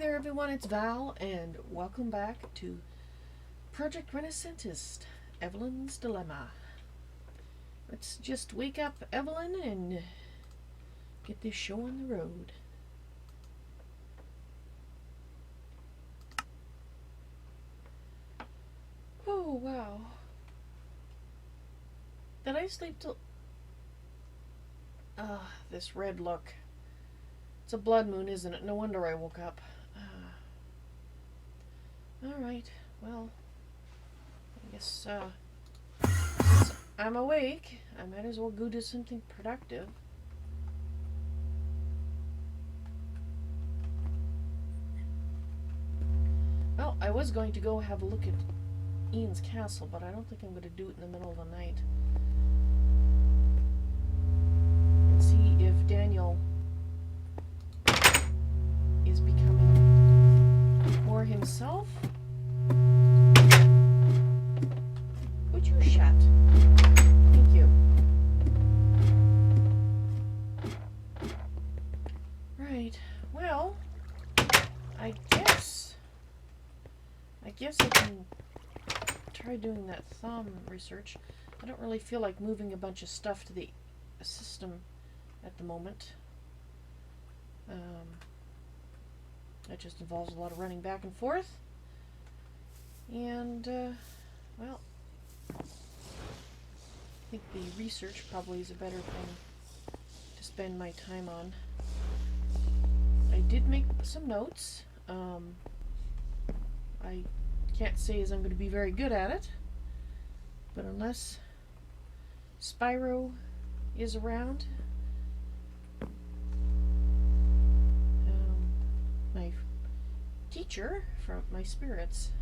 there everyone, it's Val, and welcome back to Project Renascintis, Evalyn's Dilemma. Let's just wake up Evalyn and get this show on the road. Oh, wow. Did I sleep till... this red look. It's a blood moon, isn't it? No wonder I woke up. Alright, well, I guess, since I'm awake, I might as well go do something productive. Well, I was going to go have a look at Ian's castle, but I don't think I'm going to do it in the middle of the night. And see if Daniel is becoming more himself. Would you shut? Thank you. Right. Well, I guess I can try doing that thumb research. I don't really feel like moving a bunch of stuff to the system at the moment. That just involves a lot of running back and forth. And, well, I think the research probably is a better thing to spend my time on. I did make some notes. I can't say as I'm going to be very good at it, but unless Spyro is around, my teacher from my spirits,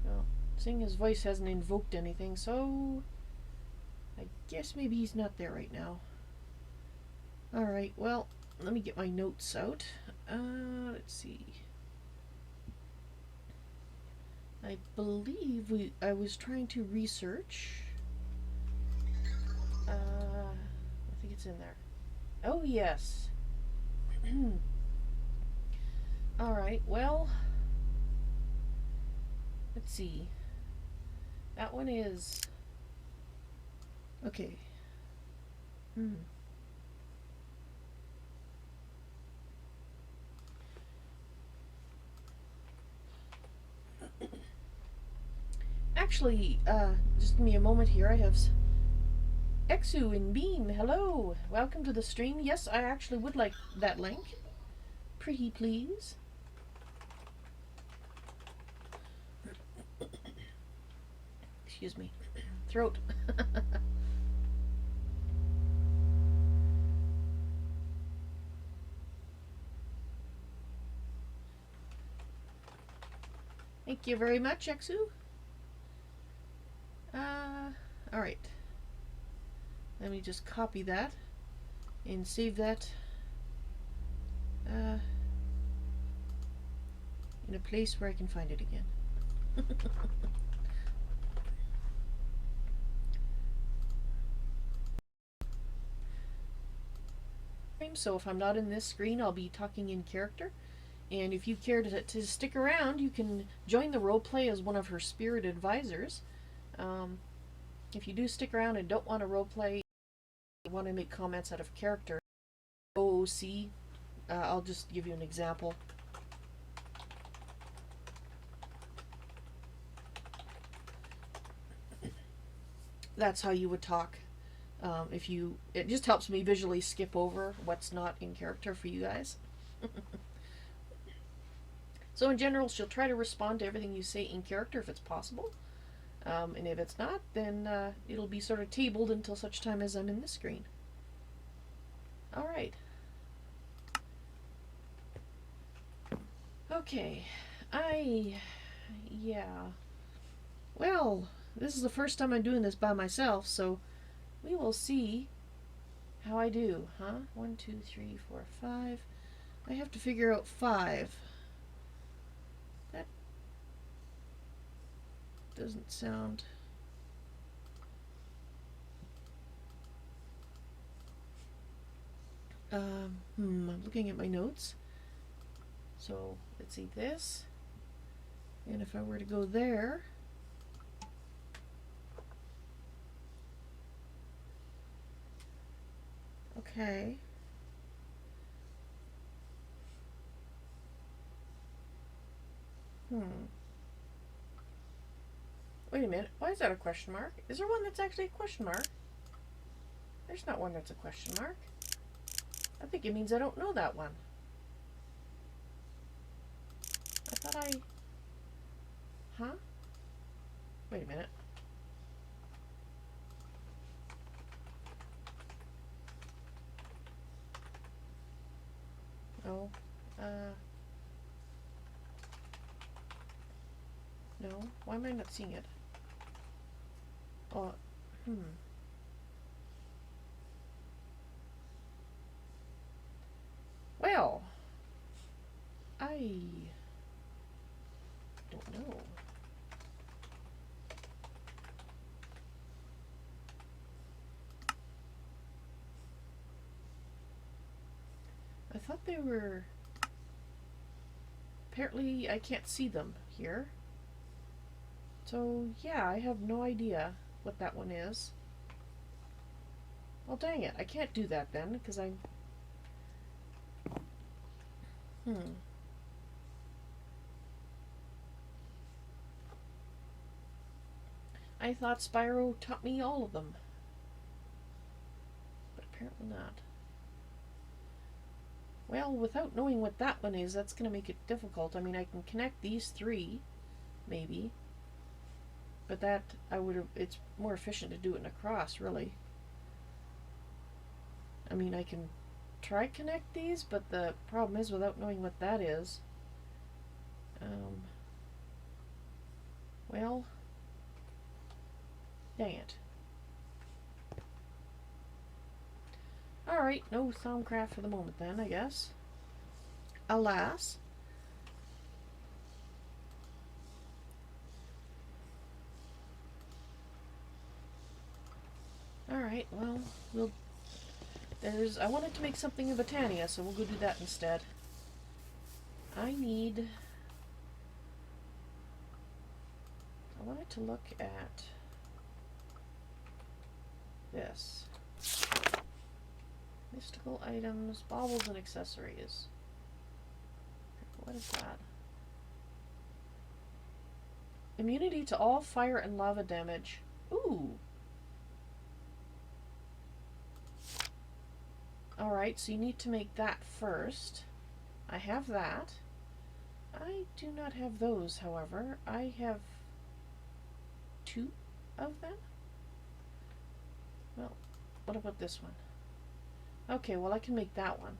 well, seeing his voice hasn't invoked anything, so I guess maybe he's not there right now. Alright, well, let me get my notes out. Let's see. I believe I was trying to research. I think it's in there. Oh, yes. Alright, well, let's see. That one is... okay. Actually, just give me a moment here. I have Exu and Beam. Hello. Welcome to the stream. Yes, I actually would like that link. Pretty please. Excuse me. Throat. Thank you very much, Exu. Alright. Let me just copy that and save that in a place where I can find it again. So if I'm not in this screen, I'll be talking in character. And if you care to stick around, you can join the roleplay as one of her spirit advisors. If you do stick around and don't want to roleplay, you want to make comments out of character, OOC, I'll just give you an example. That's how you would talk. It just helps me visually skip over what's not in character for you guys. So in general, she'll try to respond to everything you say in character if it's possible. And if it's not, then it'll be sort of tabled until such time as I'm in the screen. Alright. Okay. Yeah. Well, this is the first time I'm doing this by myself, so we will see how I do, huh? 1, 2, 3, 4, 5. I have to figure out 5. That doesn't sound... I'm looking at my notes. So let's see this. And if I were to go there, okay. Wait a minute. Why is that a question mark? Is there one that's actually a question mark? There's not one that's a question mark. I think it means I don't know that one. I thought I... Huh? Wait a minute. No. No. Why am I not seeing it? Oh, Well, I don't know. I thought they were... Apparently I can't see them here. So, yeah, I have no idea what that one is. Well, dang it. I can't do that then, because I'm... I thought Spyro taught me all of them. But apparently not. Well, without knowing what that one is, that's going to make it difficult. I mean, I can connect these three, maybe. But that, it's more efficient to do it in a cross, really. I mean, I can try connect these, but the problem is, without knowing what that is, well, dang it. Alright, no Thaumcraft for the moment then, I guess. Alas. Alright, well, I wanted to make something of Aeterna, so we'll go do that instead. I wanted to look at this. Mystical items, baubles, and accessories. What is that? Immunity to all fire and lava damage. Ooh! Alright, so you need to make that first. I have that. I do not have those, however. I have 2 of them. Well, what about this one? Okay, well I can make that one.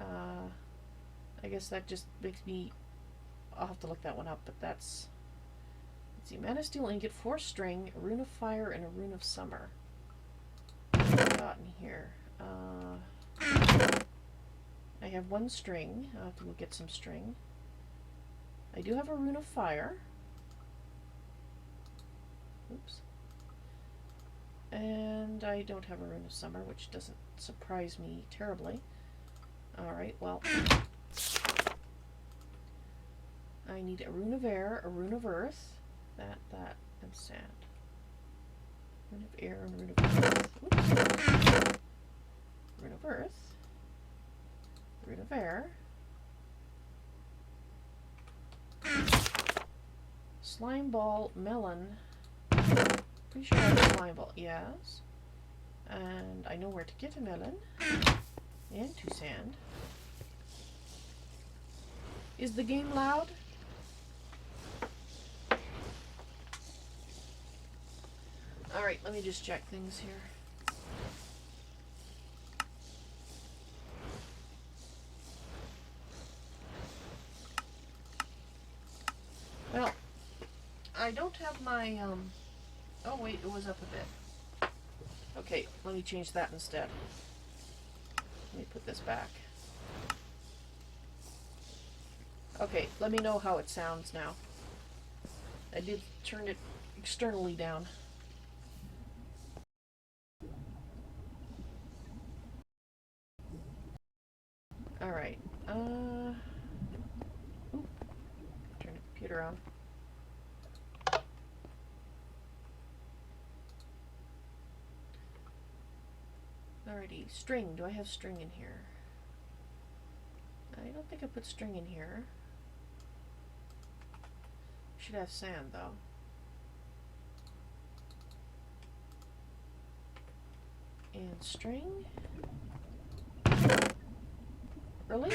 I guess that just makes me... I'll have to look that one up, but that's... Let's see, Mana Steel Ingot, 4 string, a Rune of Fire, and a Rune of Summer. What have I got in here? I have 1 string. I'll have to go get some string. I do have a Rune of Fire. Oops. And I don't have a Rune of Summer, which doesn't surprise me terribly. Alright, well... I need a Rune of Air, a Rune of Earth, that, and Sand. Rune of Air and Rune of Earth. Oops. Rune of Earth. Rune of Air. Slime Ball, Melon. Pretty sure I have a Slime Ball. Yes. And I know where to get a melon. And 2 sand. Is the game loud? Alright, let me just check things here. Well, I don't have my, oh wait, it was up a bit. Okay, let me change that instead. Let me put this back. Okay, let me know how it sounds now. I did turn it externally down. Alright, Ooh, turn the computer on. Alrighty, string. Do I have string in here? I don't think I put string in here. Should have sand though. And string. Really?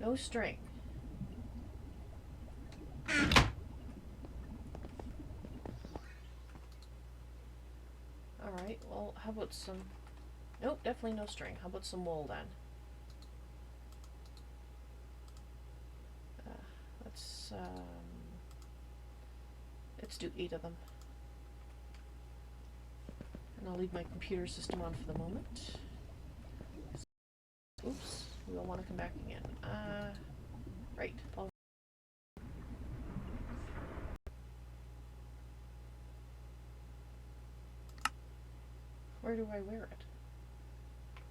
No string. Alright, well, how about some... Nope, definitely no string. How about some wool then? Let's do 8 of them. And I'll leave my computer system on for the moment. Oops, we'll want to come back again. Right. Where do I wear it?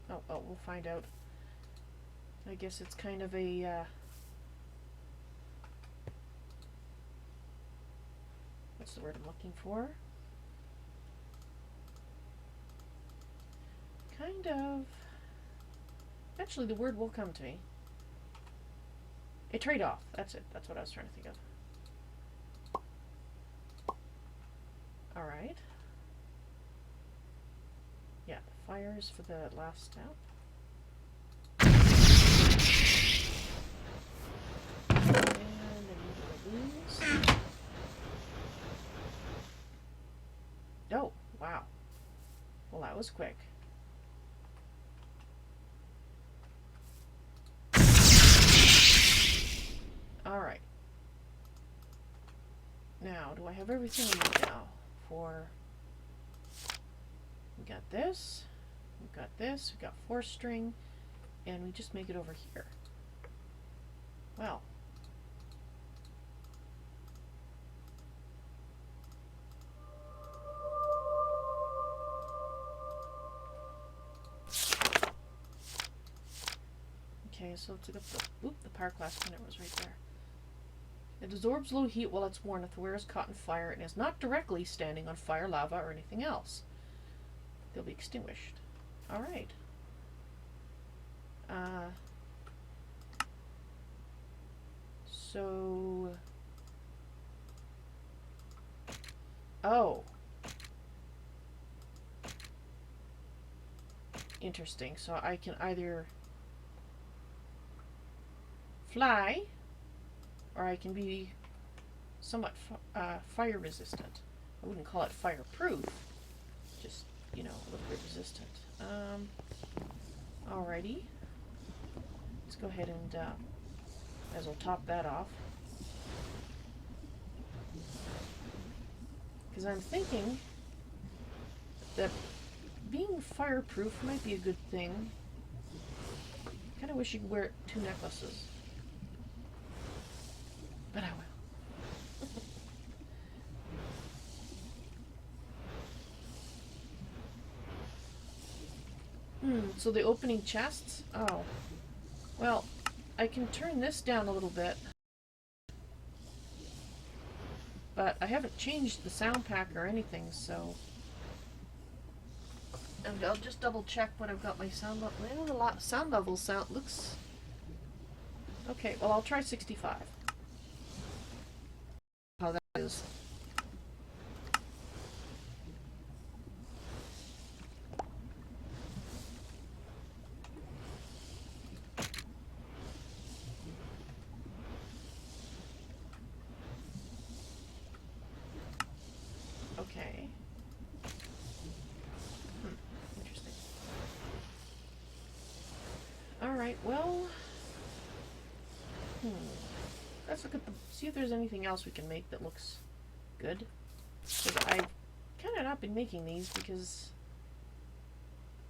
Oh, we'll find out. I guess it's kind of a, what's the word I'm looking for? Kind of... Actually, the word will come to me. A trade-off. That's it. That's what I was trying to think of. Alright. Yeah, fires for the last step. And then lose. Oh, wow. Well, that was quick. Alright. Now, do I have everything I need now for... We got this, we've got this, we've got 4 string, and we just make it over here. Well. Okay, so let's look up the power class printer was right there. It absorbs low heat while it's worn if the wearer is caught in fire and is not directly standing on fire, lava, or anything else. They'll be extinguished. Alright. So... Oh. Interesting. So I can either fly, or I can be somewhat fire resistant. I wouldn't call it fireproof. Just, you know, a little bit resistant. Alrighty. Let's go ahead and, as we'll top that off. Because I'm thinking that being fireproof might be a good thing. Kind of wish you could wear 2 necklaces. But I will. So the opening chests? Oh. Well, I can turn this down a little bit. But I haven't changed the sound pack or anything, so... And I'll just double check when I've got my sound level. Well, the sound level looks... Okay, well I'll try 65. How that is. Okay. Interesting. Alright, well... Let's look at the... See if there's anything else we can make that looks good. Because I've kind of not been making these because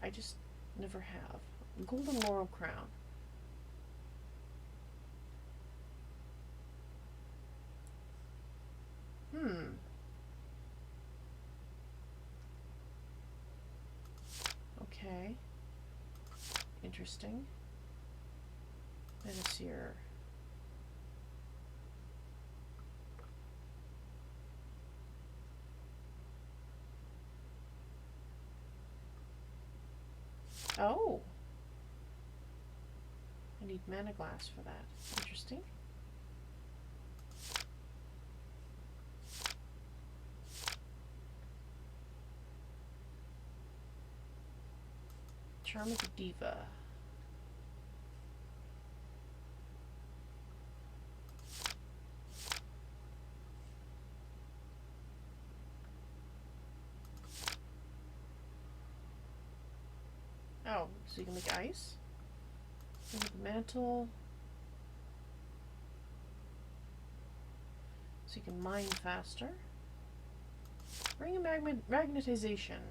I just never have. Golden Laurel Crown. Okay. Interesting. Menaceur. Oh! I need mana glass for that. Interesting. Charm of the Diva. Oh, so you can make ice? Make the mantle. So you can mine faster. Bring a magnetization.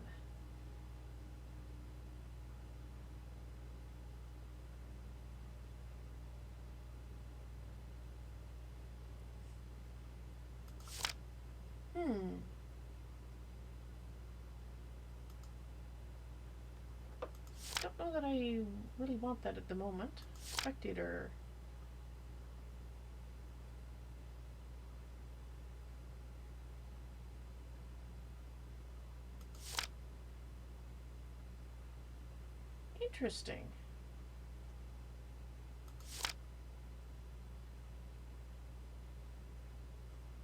Don't know that I really want that at the moment. Spectator. Interesting.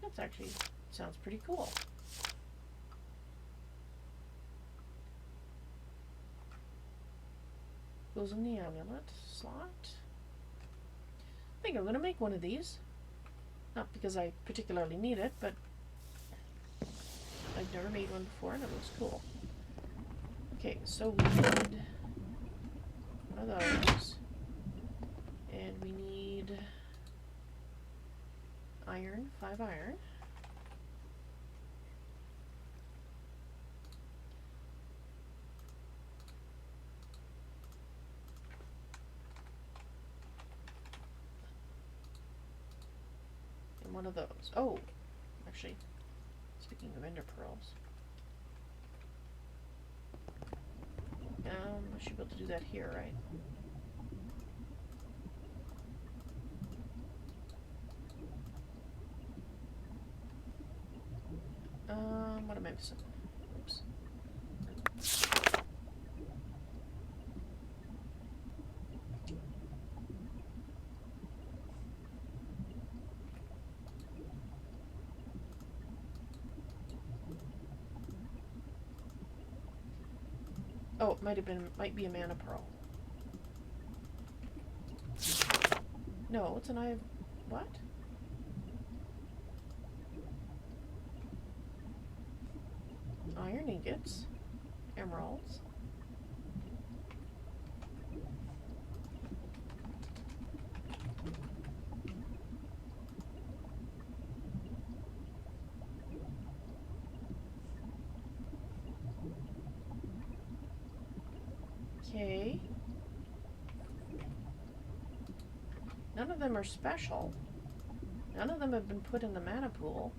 That's actually sounds pretty cool. Goes in the amulet slot. I think I'm going to make one of these. Not because I particularly need it, but I've never made one before and it looks cool. Okay, so we need one of those. And we need iron, 5 iron. One of those. Oh, actually, speaking of ender pearls, I should be able to do that here, right? What am I missing? Oops. Oh, it might be a mana pearl. No, it's an eye of what? Iron ingots, emeralds. Okay. None of them are special. None of them have been put in the mana pool.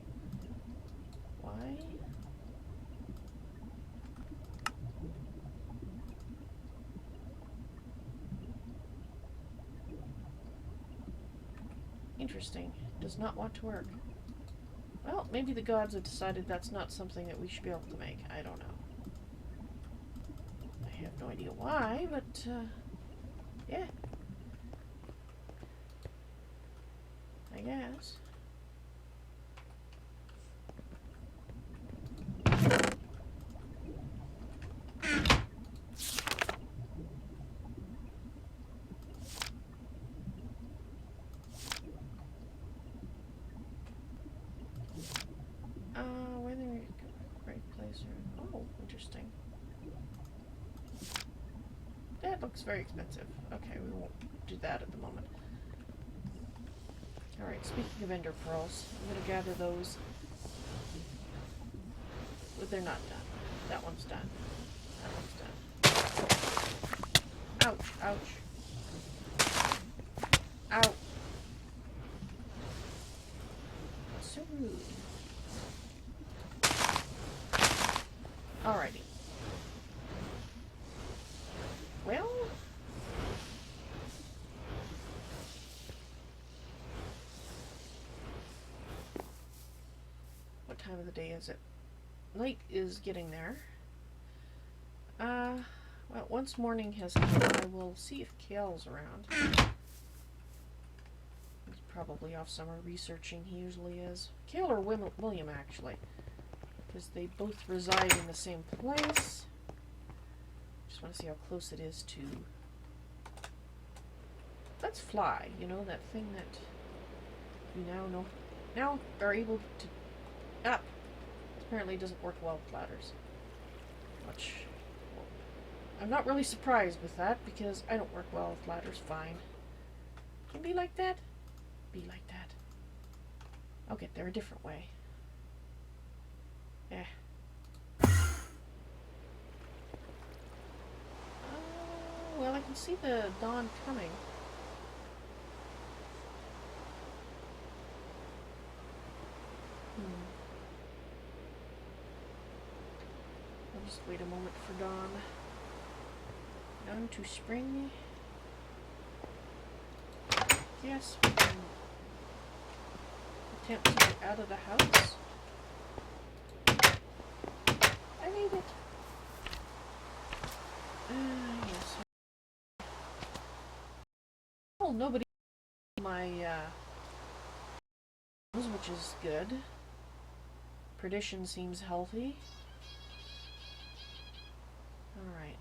Why? Interesting. Does not want to work. Well, maybe the gods have decided that's not something that we should be able to make. I don't know. I have no idea why, but, yeah. I guess. Where the right place or oh, interesting. That looks very expensive. Okay, we won't do that at the moment. Alright, speaking of ender pearls, I'm gonna gather those. But they're not done. That one's done. That one's done. Ouch, ouch. Ow. That's so rude. Alrighty. Well, time of the day is it? Night is getting there. Well, once morning has come, I will see if Kael's around. He's probably off somewhere researching. He usually is. Kael or William, actually. Because they both reside in the same place. Just want to see how close it is to... Let's fly, you know, that thing that you now are able to... Apparently doesn't work well with ladders. Much. Well, I'm not really surprised with that, because I don't work well with ladders. Fine. Can be like that? Be like that. I'll get there a different way. Well, I can see the dawn coming. I'll just wait a moment for dawn. Dawn to spring. Yes, we can attempt to get out of the house. I made it. Yes. Well, nobody my which is good. Perdition seems healthy. Alright.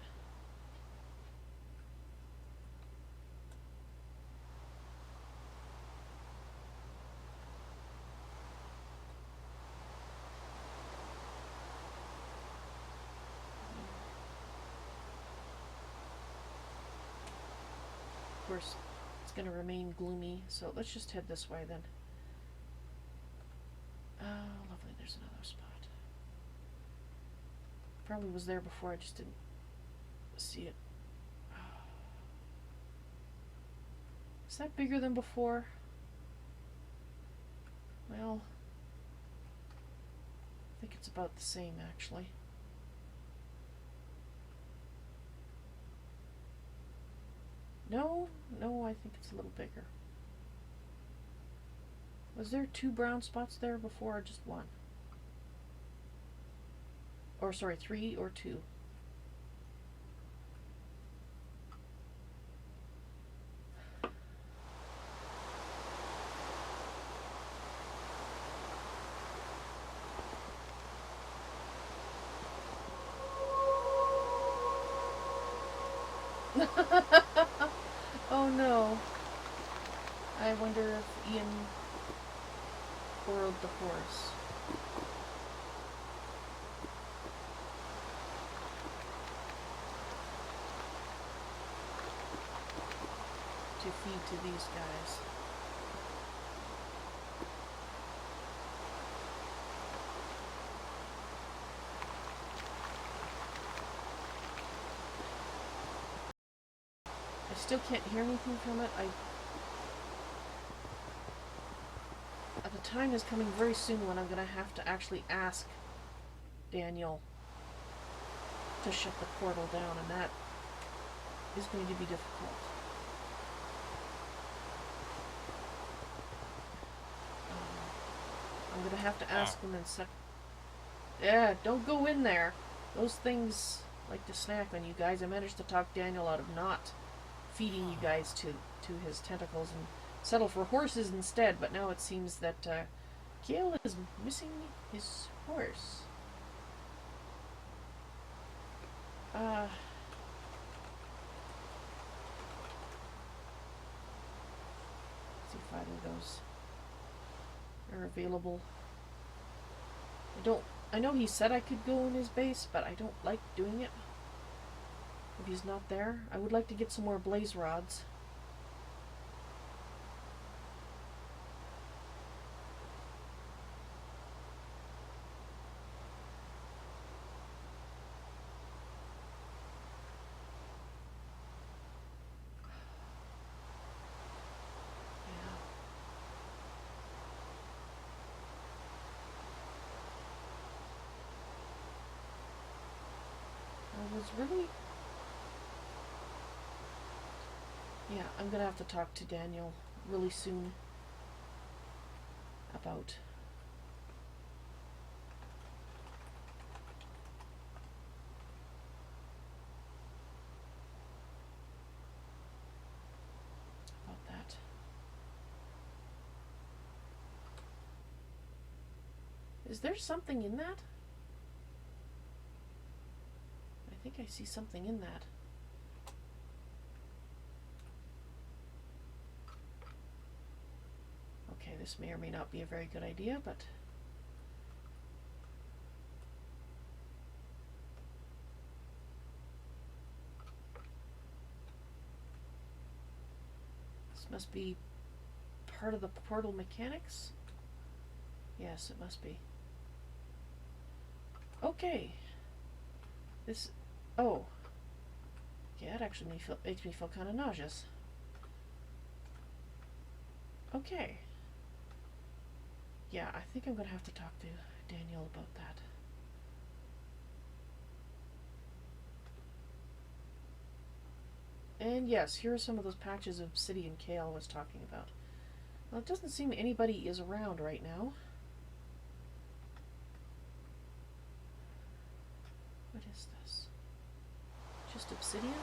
Of course, it's going to remain gloomy, so let's just head this way then. Oh, lovely, there's another spot. Probably was there before, I just didn't see it. Is that bigger than before? Well, I think it's about the same, actually. No, I think it's a little bigger. Was there 2 brown spots there before, or just 1? Or, sorry, 3 or 2? Oh no. I wonder if Ian borrowed the horse. To feed to these guys. I still can't hear anything from it. The time is coming very soon when I'm going to have to actually ask Daniel to shut the portal down, and that is going to be difficult. I'm going to have to ask him and set... Yeah, don't go in there. Those things like to snack on you guys. I managed to talk Daniel out of not feeding you guys to his tentacles and settle for horses instead, but now it seems that Kael is missing his horse. See if either of those are available. I know he said I could go in his base, but I don't like doing it. If he's not there, I would like to get some more blaze rods. Really? Yeah, I'm gonna have to talk to Daniel really soon about Is there something in that? I think I see something in that. Okay, this may or may not be a very good idea, but... This must be part of the portal mechanics? Yes, it must be. Okay. This... Oh. Yeah, it actually makes me feel kind of nauseous. Okay. Yeah, I think I'm going to have to talk to Daniel about that. And yes, here are some of those patches of obsidian Kael was talking about. Well, it doesn't seem anybody is around right now. What is this? Just obsidian?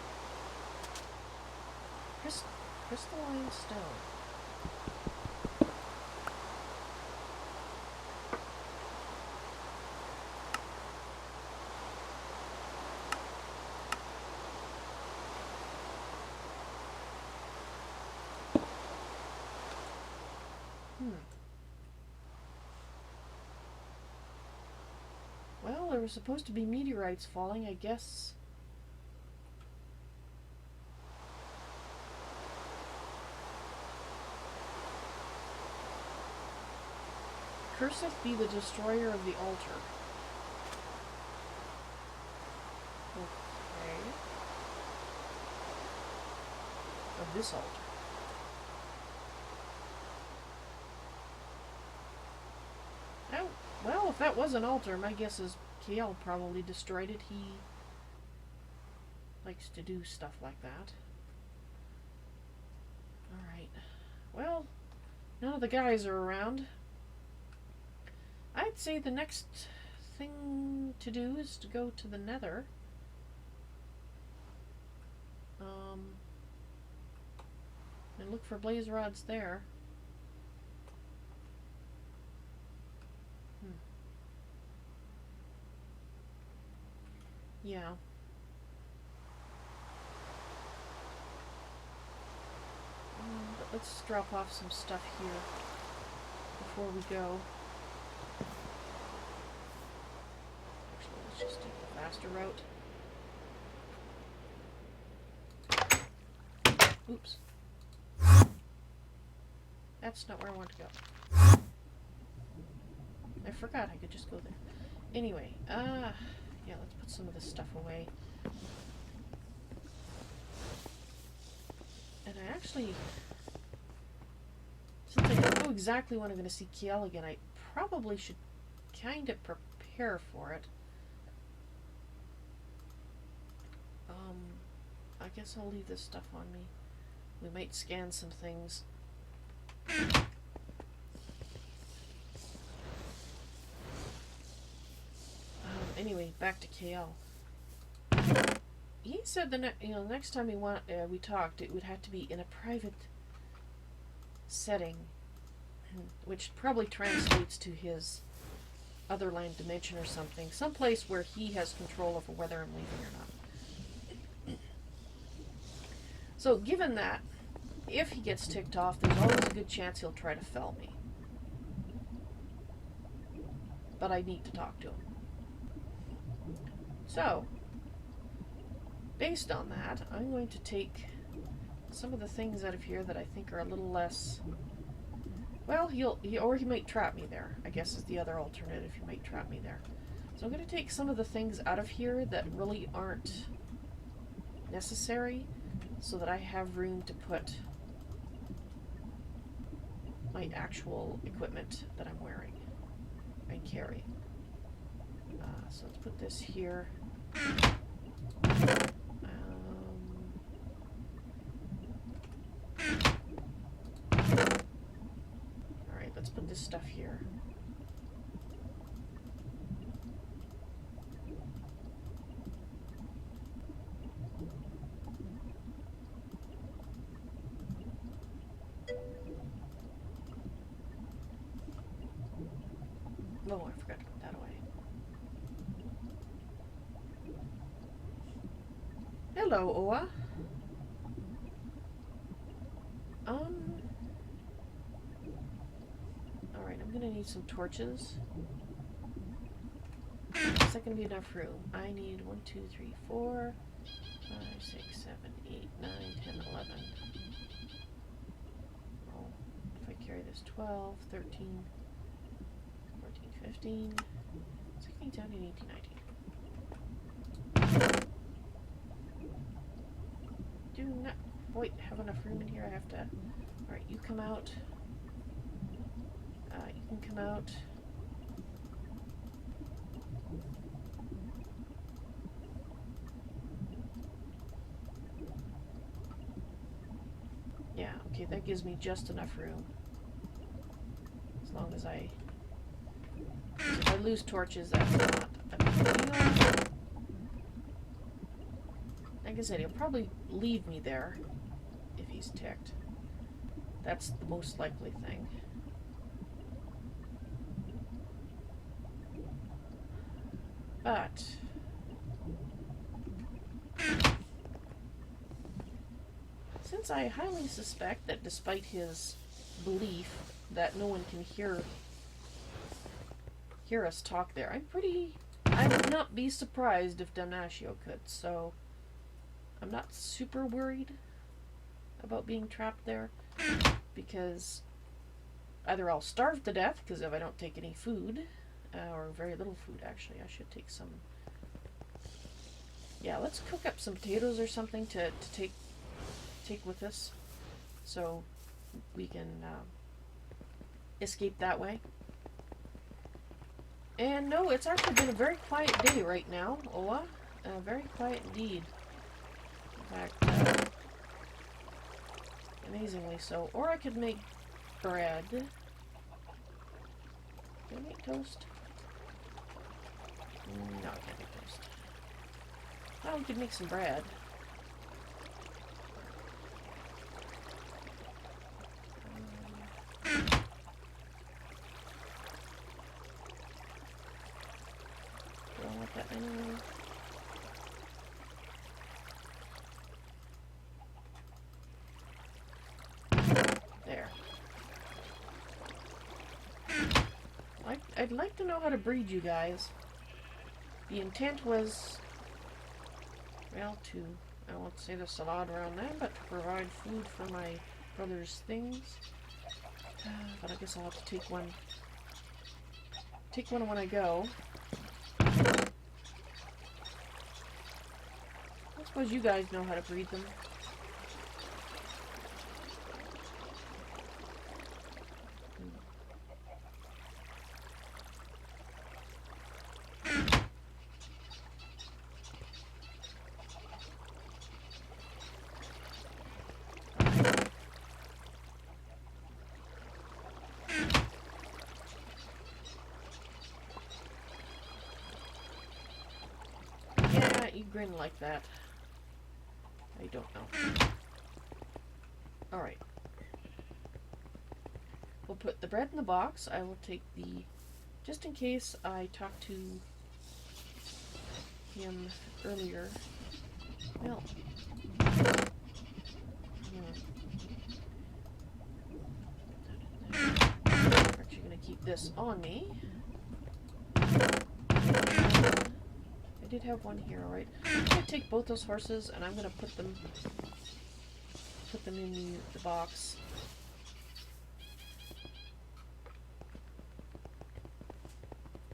Crystalline stone. Well, there were supposed to be meteorites falling, I guess. Curseth be the destroyer of the altar. Okay. Of this altar. Oh, well, if that was an altar, my guess is Kael probably destroyed it. He likes to do stuff like that. Alright. Well, none of the guys are around. I'd say the next thing to do is to go to the Nether. And look for blaze rods there. Yeah. But let's drop off some stuff here before we go. Actually, let's just take the faster route. Oops. That's not where I want to go. I forgot I could just go there. Anyway, yeah, let's put some of this stuff away. And I actually, since I don't know exactly when I'm going to see Kael again, I probably should kind of prepare for it. I guess I'll leave this stuff on me. We might scan some things. Anyway, back to Kael. He said the next time we talked, it would have to be in a private setting, which probably translates to his otherland dimension or something, someplace where he has control over whether I'm leaving or not. So, given that, if he gets ticked off, there's always a good chance he'll try to fell me. But I need to talk to him. So, based on that, I'm going to take some of the things out of here that I think are a little less... Well, he might trap me there, I guess is the other alternative. He might trap me there. So I'm going to take some of the things out of here that really aren't necessary, so that I have room to put my actual equipment that I'm wearing and carry. So let's put this here. Alright, let's put this stuff here. Oh, I forgot to put that away. Hello, Oa. Alright, I'm gonna need some torches. Is that gonna be enough room? I need 1, 2, 3, 4, 5, 6, 7, 8, 9, 10, 11. Oh, if I carry this 12, 13, 14, 15, 16, 17, 18, 19. Do not quite have enough room in here. I have to. Alright, you come out. You can come out. Yeah, okay, that gives me just enough room. As long as if I lose torches, that's not a big deal. Like I said, he'll probably leave me there if he's ticked. That's the most likely thing. But since I highly suspect that despite his belief that no one can hear us talk there, I would not be surprised if Damnatio could, so I'm not super worried about being trapped there, because either I'll starve to death, because if I don't take any food, or very little food actually, I should take some. Yeah, let's cook up some potatoes or something to take with us, so we can escape that way. And no, it's actually been a very quiet day right now, Oa. Very quiet indeed. In fact, amazingly so. Or I could make bread. Can I make toast? No, I can't make toast. Oh, we could make some bread. Do I want that anyway? There. I'd like to know how to breed you guys. The intent was, well, I won't say this a lot around them, but to provide food for my brother's things. But I guess I'll have to take one when I go. I suppose you guys know how to breed them. You grin like that. I don't know. Alright. We'll put the bread in the box. I will take the... Just in case I talked to him earlier. Well... I'm actually going to keep this on me. I did have one here, alright. I'm going to take both those horses and I'm going to put them in the box.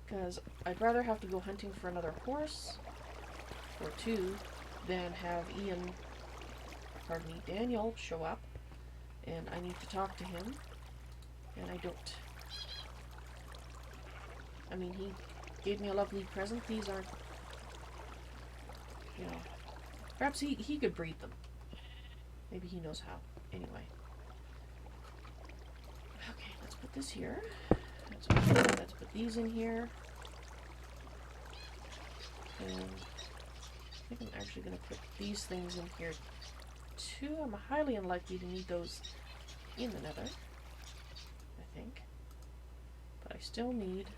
Because I'd rather have to go hunting for another horse, or two, than have Daniel show up, and I need to talk to him, and I don't. I mean, he gave me a lovely present. These aren't, you know, perhaps he could breed them. Maybe he knows how. Anyway. Okay, let's put this here. Let's put these in here. And I think I'm actually going to put these things in here too. I'm highly unlikely to need those in the nether, I think. But I still need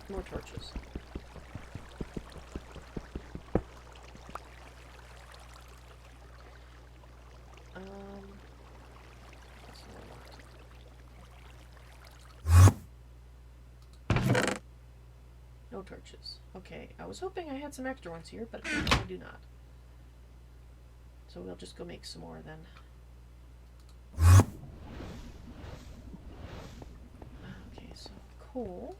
More torches. That's what I want. No torches. Okay, I was hoping I had some extra ones here, but I do not. So we'll just go make some more then. Okay, so coal.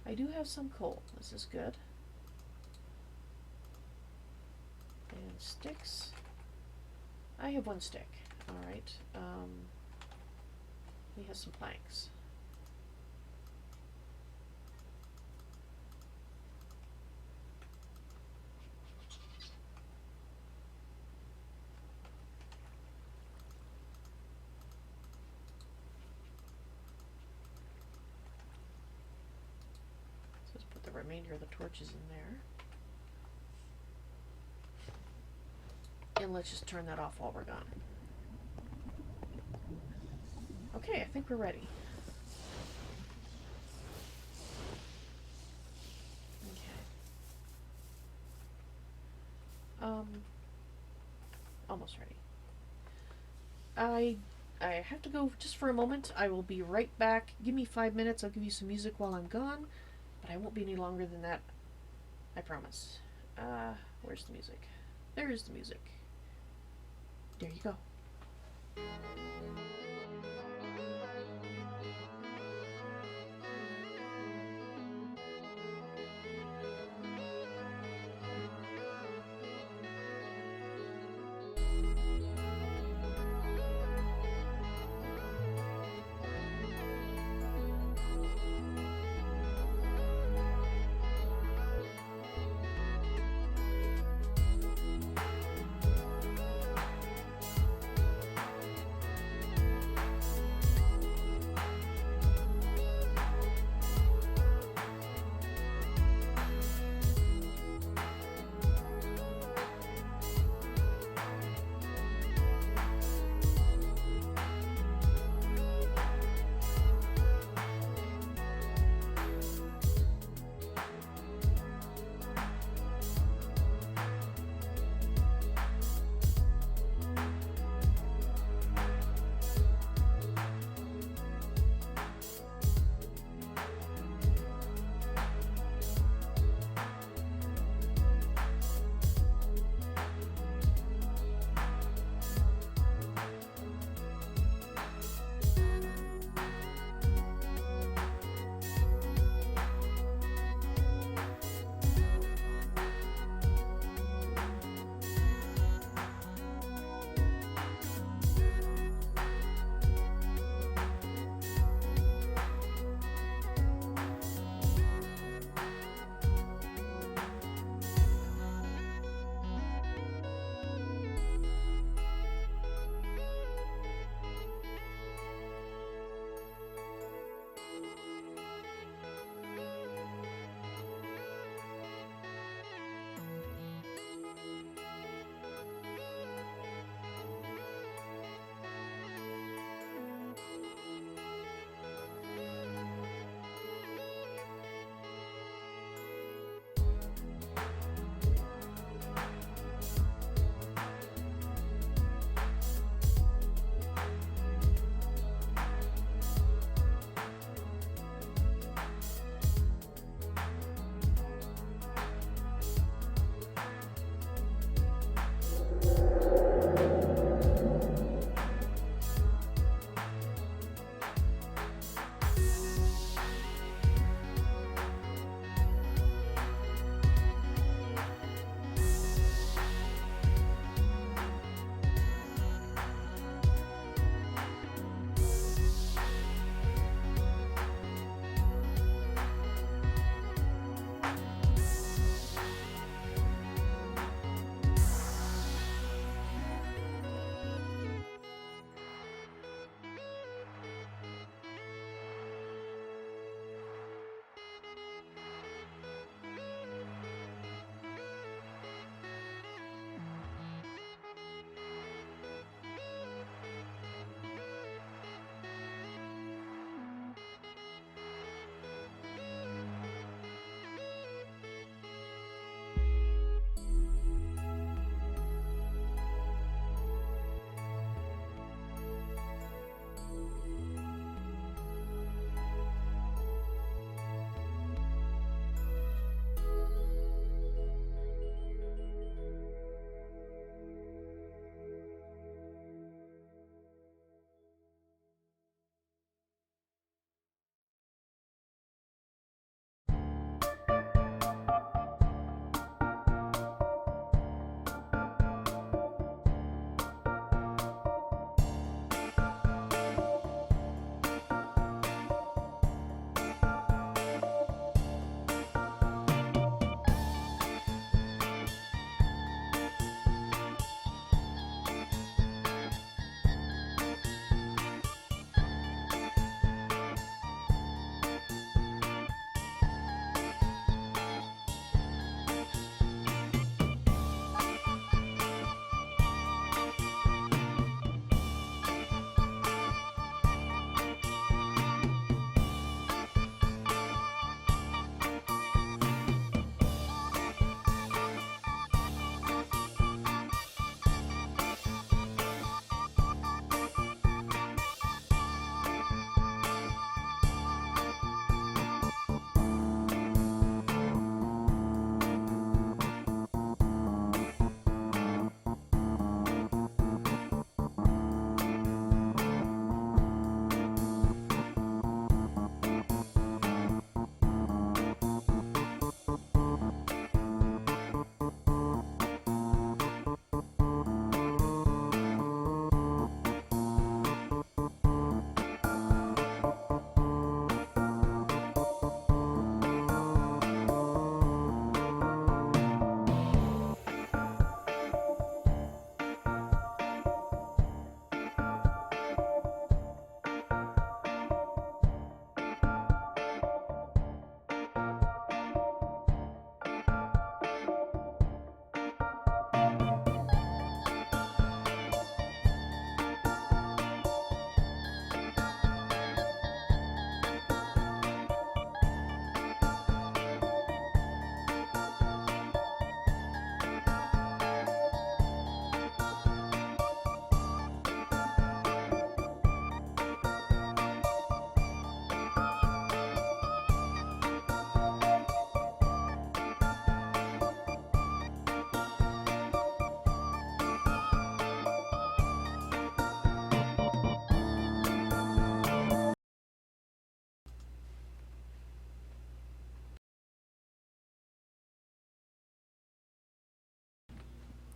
I do have some coal. This is good. And sticks. I have one stick. Alright. We have some planks. Remainder of the torches in there. And let's just turn that off while we're gone. Okay, I think we're ready. Okay. Almost ready. I have to go just for a moment. I will be right back. Give me 5 minutes. I'll give you some music while I'm gone. But I won't be any longer than that. I promise. Where's the music? There's the music. There you go.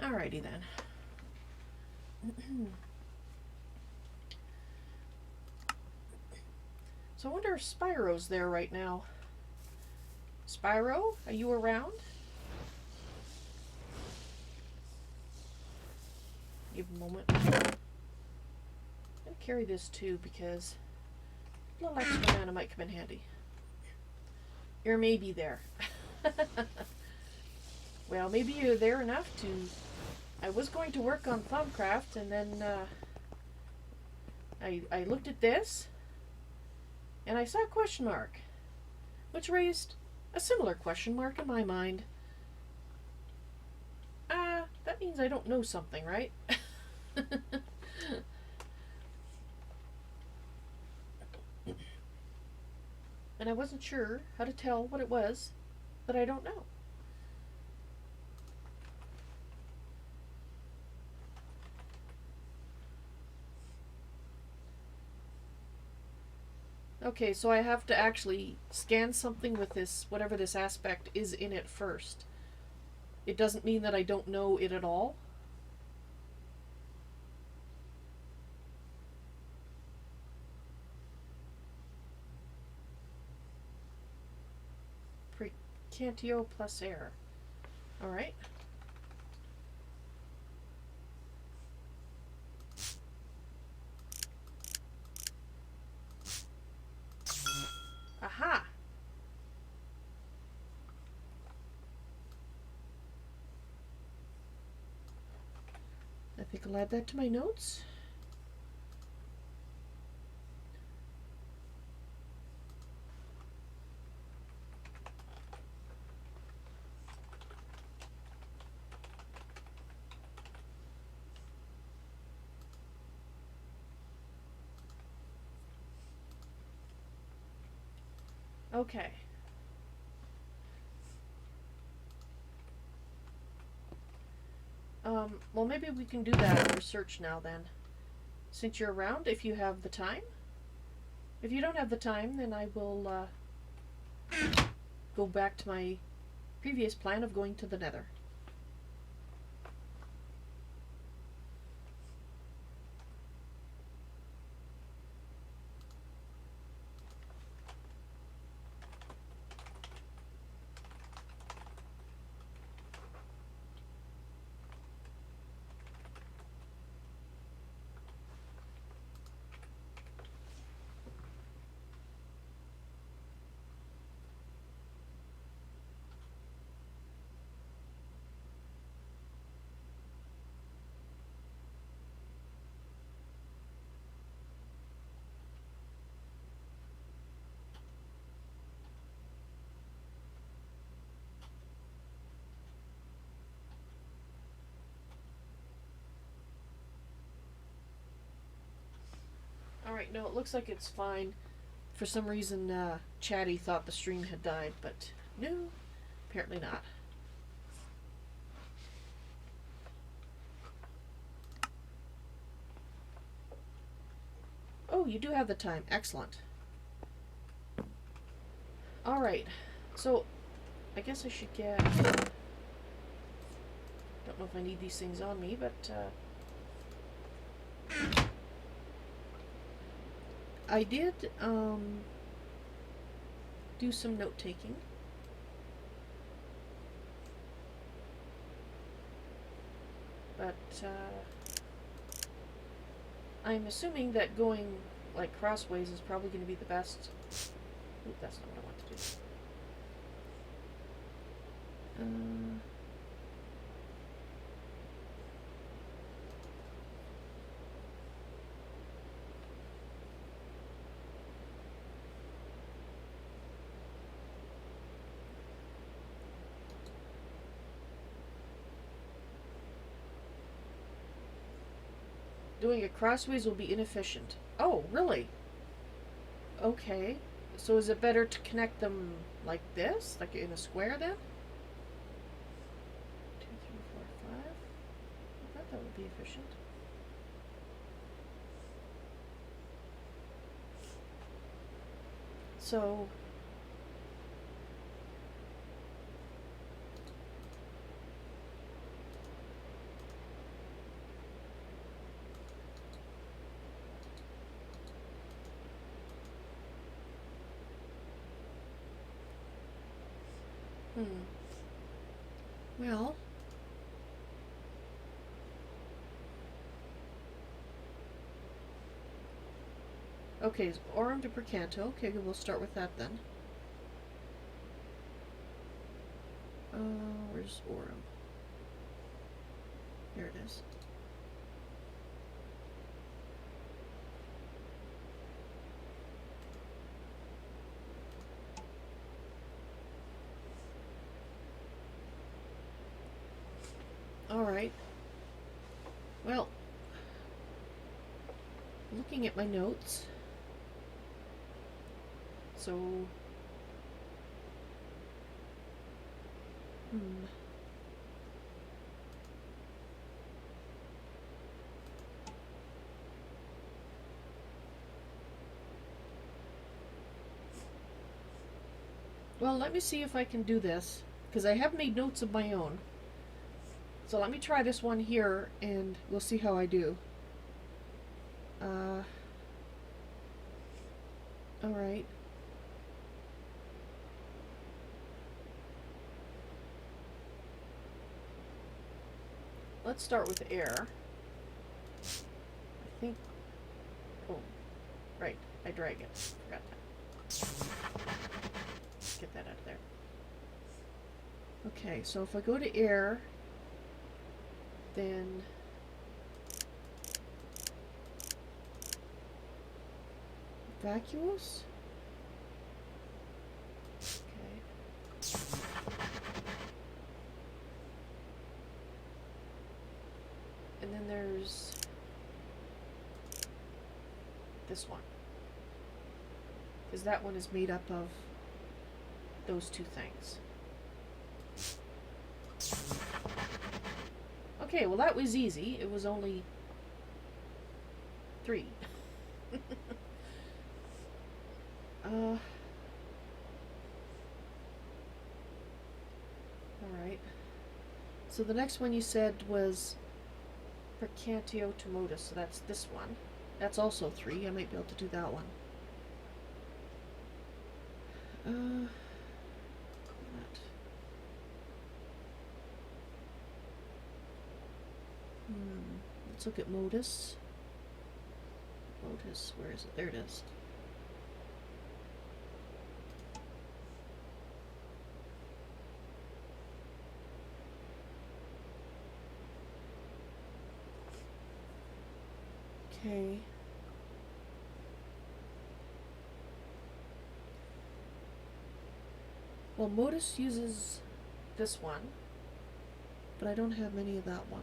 Alrighty then. So I wonder if Spyro's there right now. Spyro, are you around? Give a moment. I'm gonna carry this too because a little extra mana might come in handy. You're maybe there. Well, maybe you're there enough to... I was going to work on Thumbcraft, and then I looked at this, and I saw a question mark, which raised a similar question mark in my mind. That means I don't know something, right? And I wasn't sure how to tell what it was that I don't know. Okay, so I have to actually scan something with this, whatever this aspect is in it first. It doesn't mean that I don't know it at all. Precantio plus air. Alright. Aha! I think I'll add that to my notes. Okay. Well, maybe we can do that research now then. Since you're around, if you have the time. If you don't have the time, then I will go back to my previous plan of going to the Nether. Alright, no, it looks like it's fine. For some reason, Chatty thought the stream had died, but no, apparently not. Oh, you do have the time. Excellent. Alright, so I guess I should get... don't know if I need these things on me, but... I did do some note-taking. But I'm assuming that going like crossways is probably going to be the best. Ooh, that's not what I want to do. Doing it crossways will be inefficient. Oh, really? Okay. So is it better to connect them like this? Like in a square then? 2, 3, 4, 5. I thought that would be efficient. So... Well. Okay, so Aurum de Percanto. Okay, we'll start with that then. Where's Aurum? Here it is. Alright. Well, looking at my notes. So, well, let me see if I can do this, because I have made notes of my own. So let me try this one here, and we'll see how I do. Alright. Let's start with air. I think... Oh, right. I drag it. Forgot that. Get that out of there. Okay, so if I go to air, then... Vacuous? Okay. And then there's this one. Because that one is made up of those two things. Okay, well that was easy. It was only 3. Alright. So the next one you said was Percantio Tomotus, so that's this one. That's also 3. I might be able to do that one. Let's look at Modus. Modus, where is it? There it is. Okay. Well, Modus uses this one, but I don't have many of that one.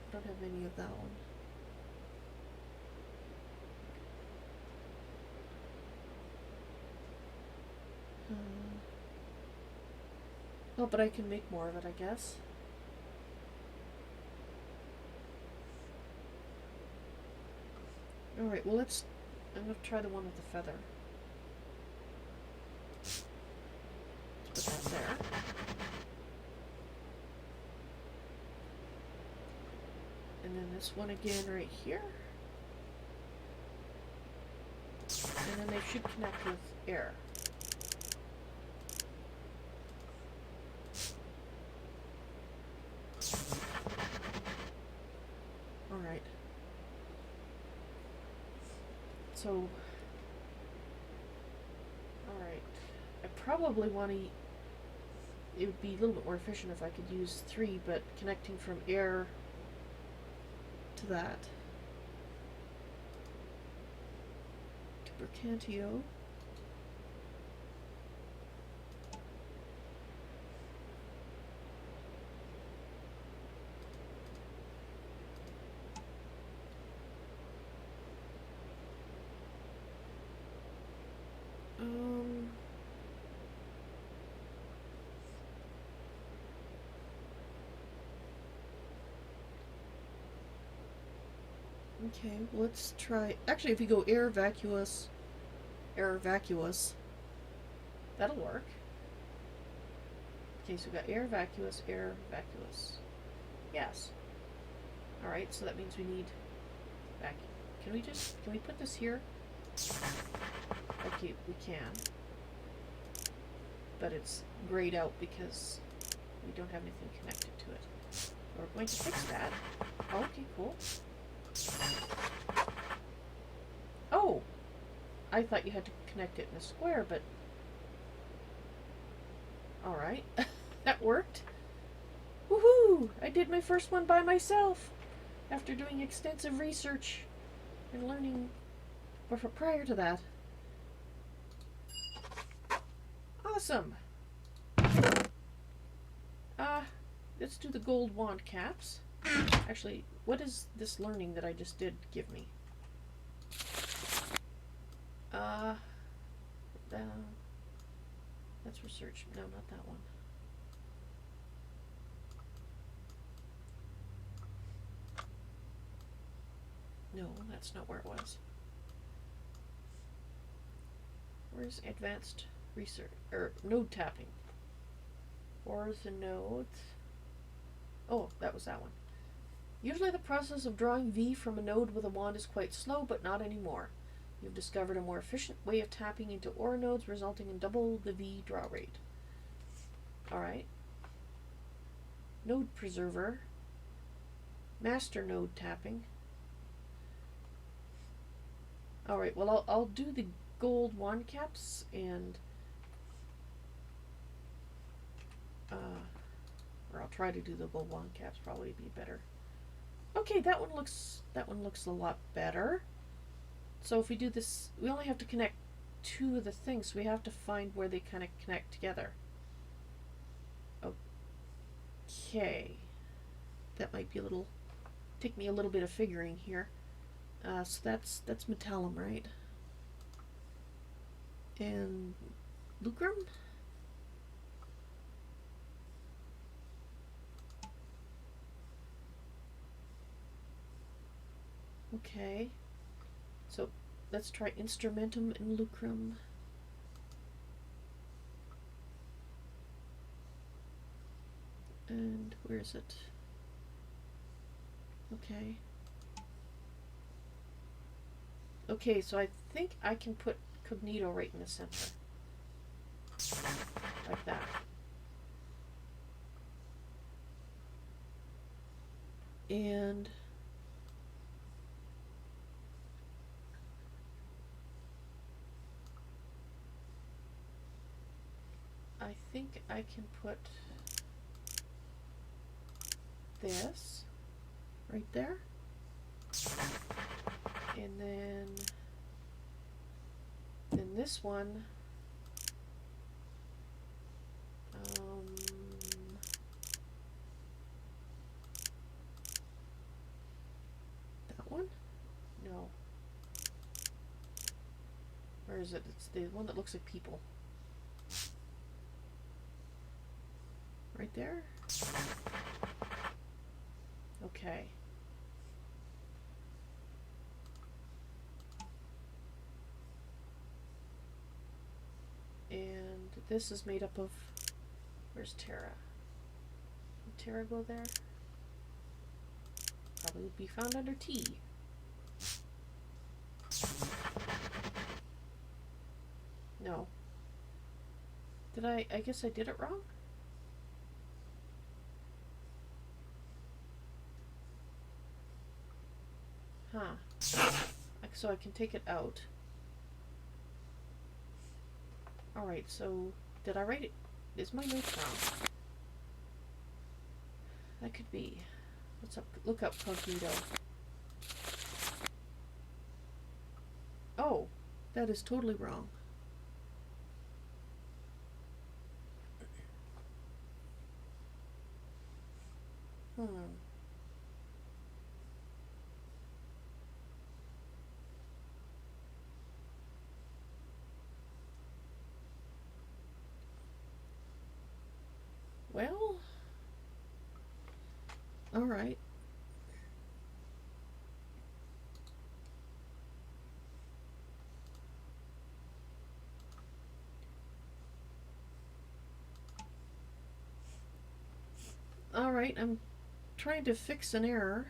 I don't have any of that one. Oh, but I can make more of it, I guess. Alright, well I'm gonna try the one with the feather. Let's put that there. And then this one again right here. And then they should connect with air. Alright. So, alright. I probably want to... It would be a little bit more efficient if I could use 3, but connecting from air to that. To Percantio. Okay, let's try... Actually, if you go air vacuous, that'll work. Okay, so we've got air vacuous. Yes. Alright, so that means we need vacuum. Can we put this here? Okay, we can. but it's grayed out because we don't have anything connected to it. We're going to fix that. Okay, cool. Oh! I thought you had to connect it in a square, but... Alright. That worked. Woohoo! I did my first one by myself! After doing extensive research and learning prior to that. Awesome! Let's do the gold wand caps. Actually, what is this learning that I just did give me? That's research. No, not that one. No, that's not where it was. Where's advanced research or node tapping? Where's the nodes? Oh, that was that one. Usually the process of drawing V from a node with a wand is quite slow, but not anymore. You've discovered a more efficient way of tapping into aura nodes, resulting in double the V draw rate. Alright. Node preserver. Master node tapping. Alright, well I'll do the gold wand caps and or I'll try to do the gold wand caps, probably be better. Okay, that one looks a lot better. So if we do this, we only have to connect two of the things, so we have to find where they kind of connect together. Okay. That might be take me a little bit of figuring here. So that's metallum, right? And lucrum? Okay. So let's try instrumentum and lucrum. And where is it? Okay. Okay, so I think I can put cognito right in the center. Like that. And I think I can put this right there. And then this one, that one? No. Where is it? It's the one that looks like people. Right there? Okay. And this is made up of... Where's Terra? Did Terra go there? Probably would be found under T. No. Did I guess I did it wrong? Huh. So I can take it out. Alright, so did I write it? Is my notes wrong? That could be. Let's look up cognito. Oh, that is totally wrong. Well, all right. All right, I'm trying to fix an error.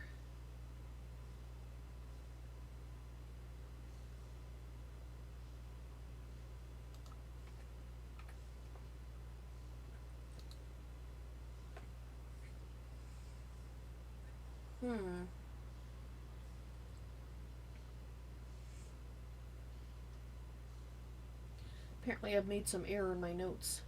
Apparently I've made some error in my notes.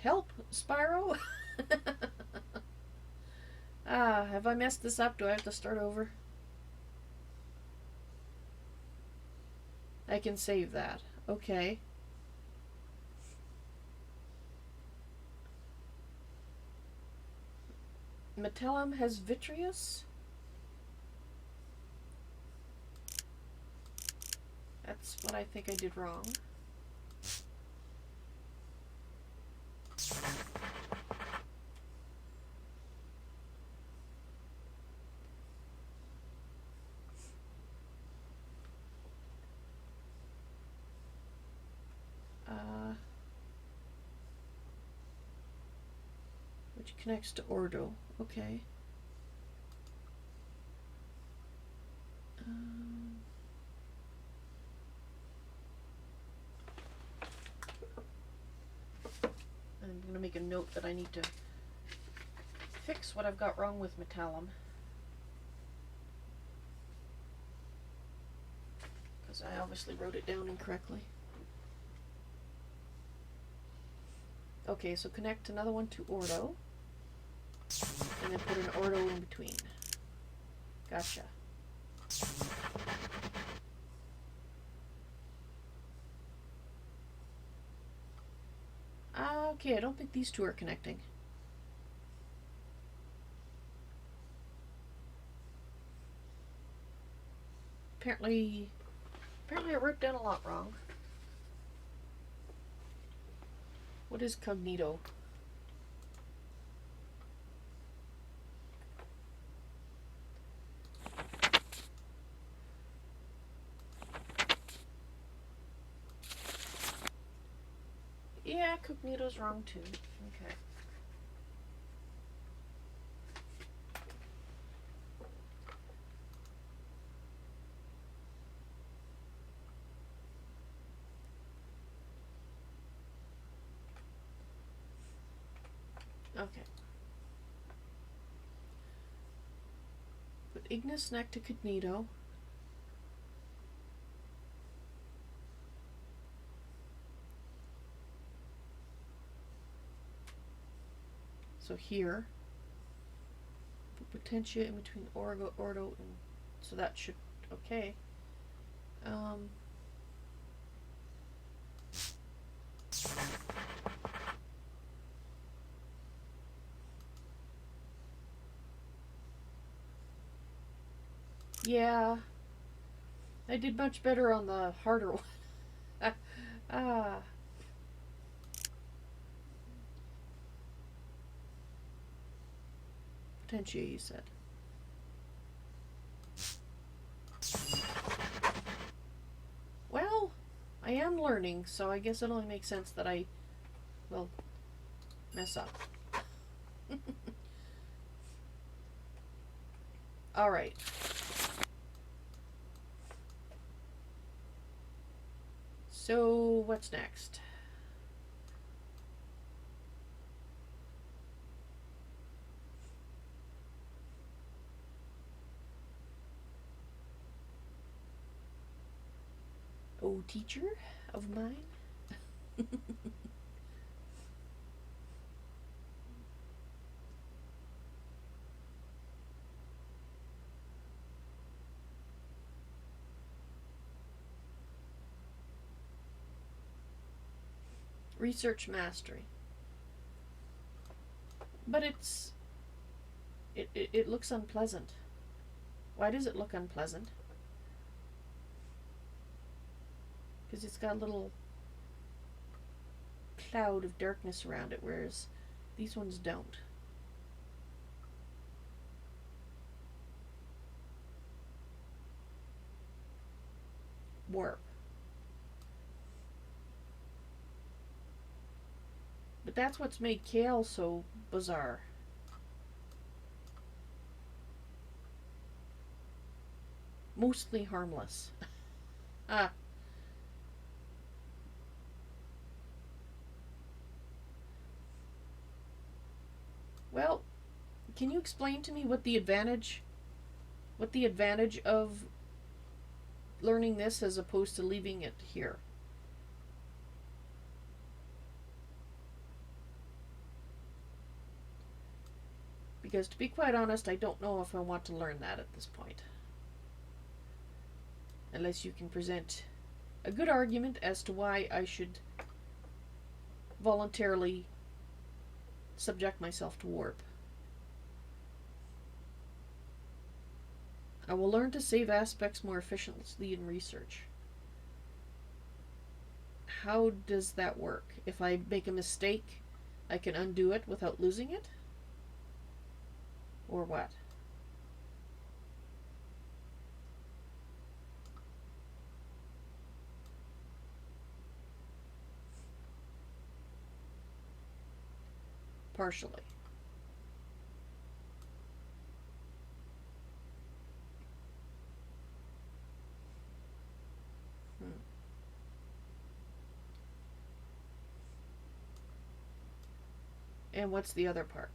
Help, Spyro? Have I messed this up? Do I have to start over? I can save that. Okay. Metallum has vitreous? That's what I think I did wrong. Which connects to Ordo. Okay. I'm going to make a note that I need to fix what I've got wrong with Metallum. Because I obviously wrote it down incorrectly. Okay, so connect another one to Ordo. And then put an Ordo in between. Gotcha. Okay, I don't think these two are connecting. Apparently I wrote down a lot wrong. What is cognito? Yeah, cognito's wrong too. Okay. Okay. Put Ignis next to cognito. So here, put Potentia in between Ordo, and so that should, okay. Yeah, I did much better on the harder one. Potentia, you said. Well, I am learning, so I guess it only makes sense that I will mess up. Alright. So, what's next? Oh, teacher of mine? Research mastery. But it looks unpleasant. Why does it look unpleasant? Because it's got a little cloud of darkness around it, whereas these ones don't. Warp. But that's what's made Kael so bizarre. mostly harmless. Ah. Well, can you explain to me what the advantage of learning this as opposed to leaving it here? Because to be quite honest, I don't know if I want to learn that at this point. Unless you can present a good argument as to why I should voluntarily subject myself to warp. I will learn to save aspects more efficiently in research. How does that work? If I make a mistake, I can undo it without losing it? Or what? Partially. And what's the other part?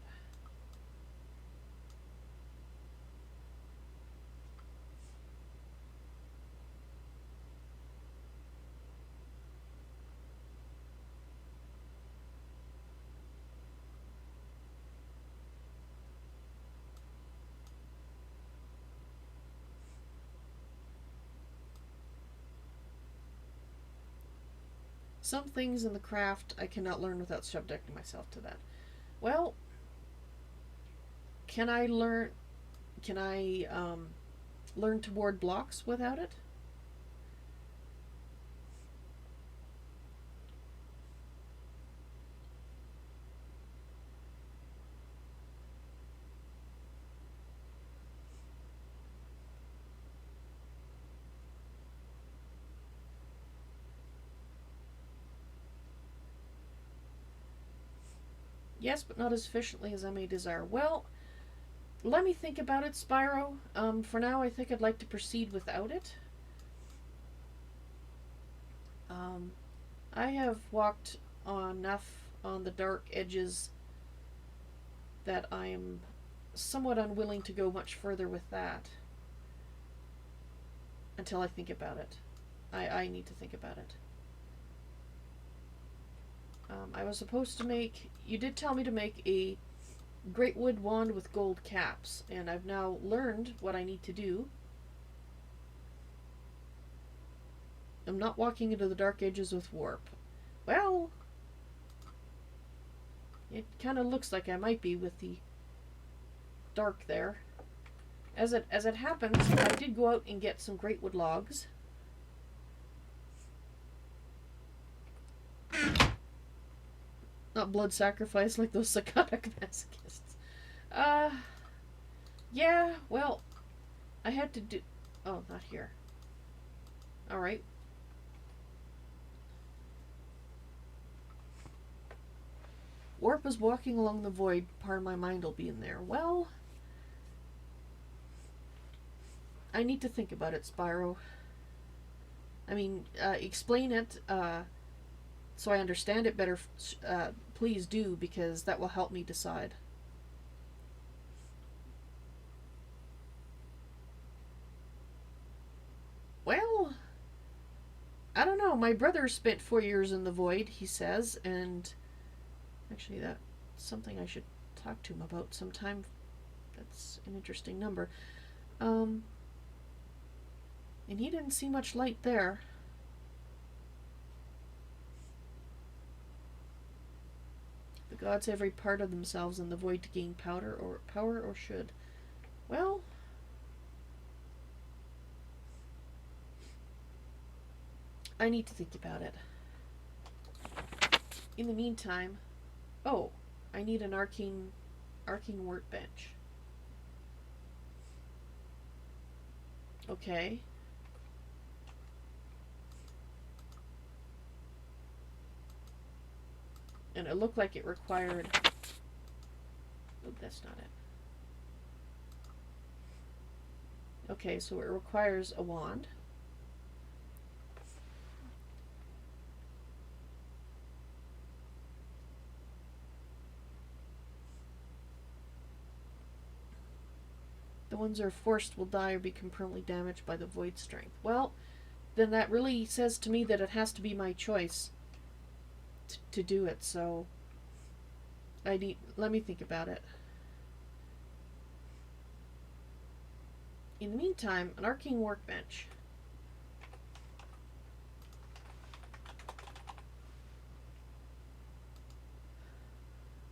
Some things in the craft I cannot learn without subjecting myself to that. Well, can I learn to ward blocks without it? Yes, but not as efficiently as I may desire. Well, let me think about it, Spyro. For now, I think I'd like to proceed without it. I have walked enough on the dark edges that I am somewhat unwilling to go much further with that until I think about it. I need to think about it. I was supposed to make... You did tell me to make a great wood wand with gold caps, and I've now learned what I need to do. I'm not walking into the dark ages with warp. Well, it kind of looks like I might be with the dark there. As it happens, I did go out and get some great wood logs. Not blood sacrifice like those psychotic masochists. Yeah, well, I had to do... Oh, not here. Alright. Warp is walking along the void. Part of my mind will be in there. Well, I need to think about it, Spyro. I mean, explain it, so I understand it better. Please do, because that will help me decide. Well, I don't know. My brother spent 4 years in the void, he says, and actually that's something I should talk to him about sometime. That's an interesting number. And he didn't see much light there. The gods have every part of themselves in the void to gain power or should. Well, I need to think about it. In the meantime, oh, I need an arcane workbench. Okay. And it looked like it required... Oh, that's not it. Okay, so it requires a wand. The ones that are forced will die or become permanently damaged by the void strength. Well, then that really says to me that it has to be my choice to do it, so let me think about it. In the meantime, an arcane workbench.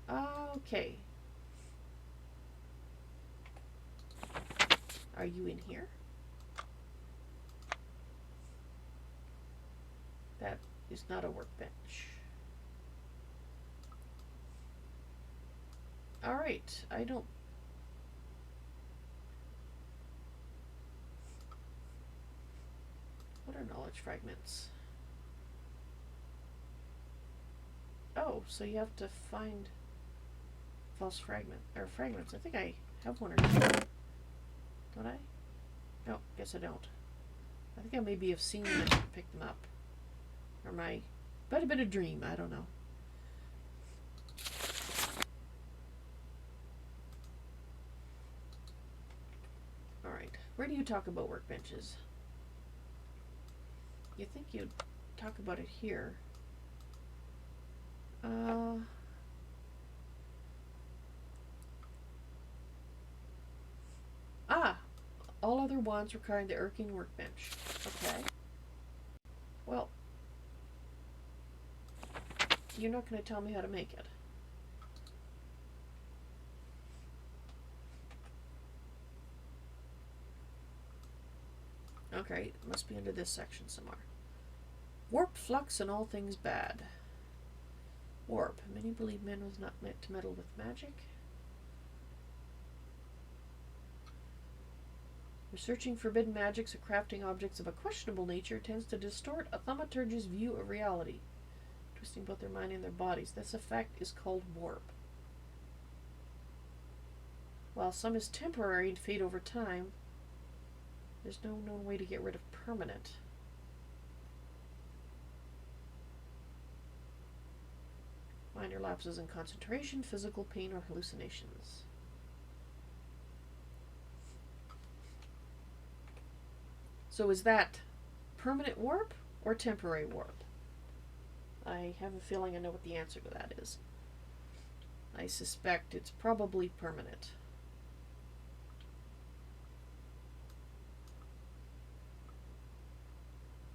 Okay. Are you in here? That is not a workbench. Alright, I don't... What are knowledge fragments? Oh, so you have to find false fragment, or fragments. I think I have one or two. Don't I? No, guess I don't. I think I maybe have seen them and picked them up. Or but a bit of dream, I don't know. Alright, where do you talk about workbenches? You think you'd talk about it here. All other wands requiring the arcane workbench. Okay. Well, you're not going to tell me how to make it. Okay, it must be under this section somewhere. Warp, flux, and all things bad. Warp. Many believe man was not meant to meddle with magic. Researching forbidden magics or crafting objects of a questionable nature tends to distort a thaumaturge's view of reality, twisting both their mind and their bodies. This effect is called warp. While some is temporary and fade over time, there's no known way to get rid of permanent. Minor lapses in concentration, physical pain, or hallucinations. So is that permanent warp or temporary warp? I have a feeling I know what the answer to that is. I suspect it's probably permanent.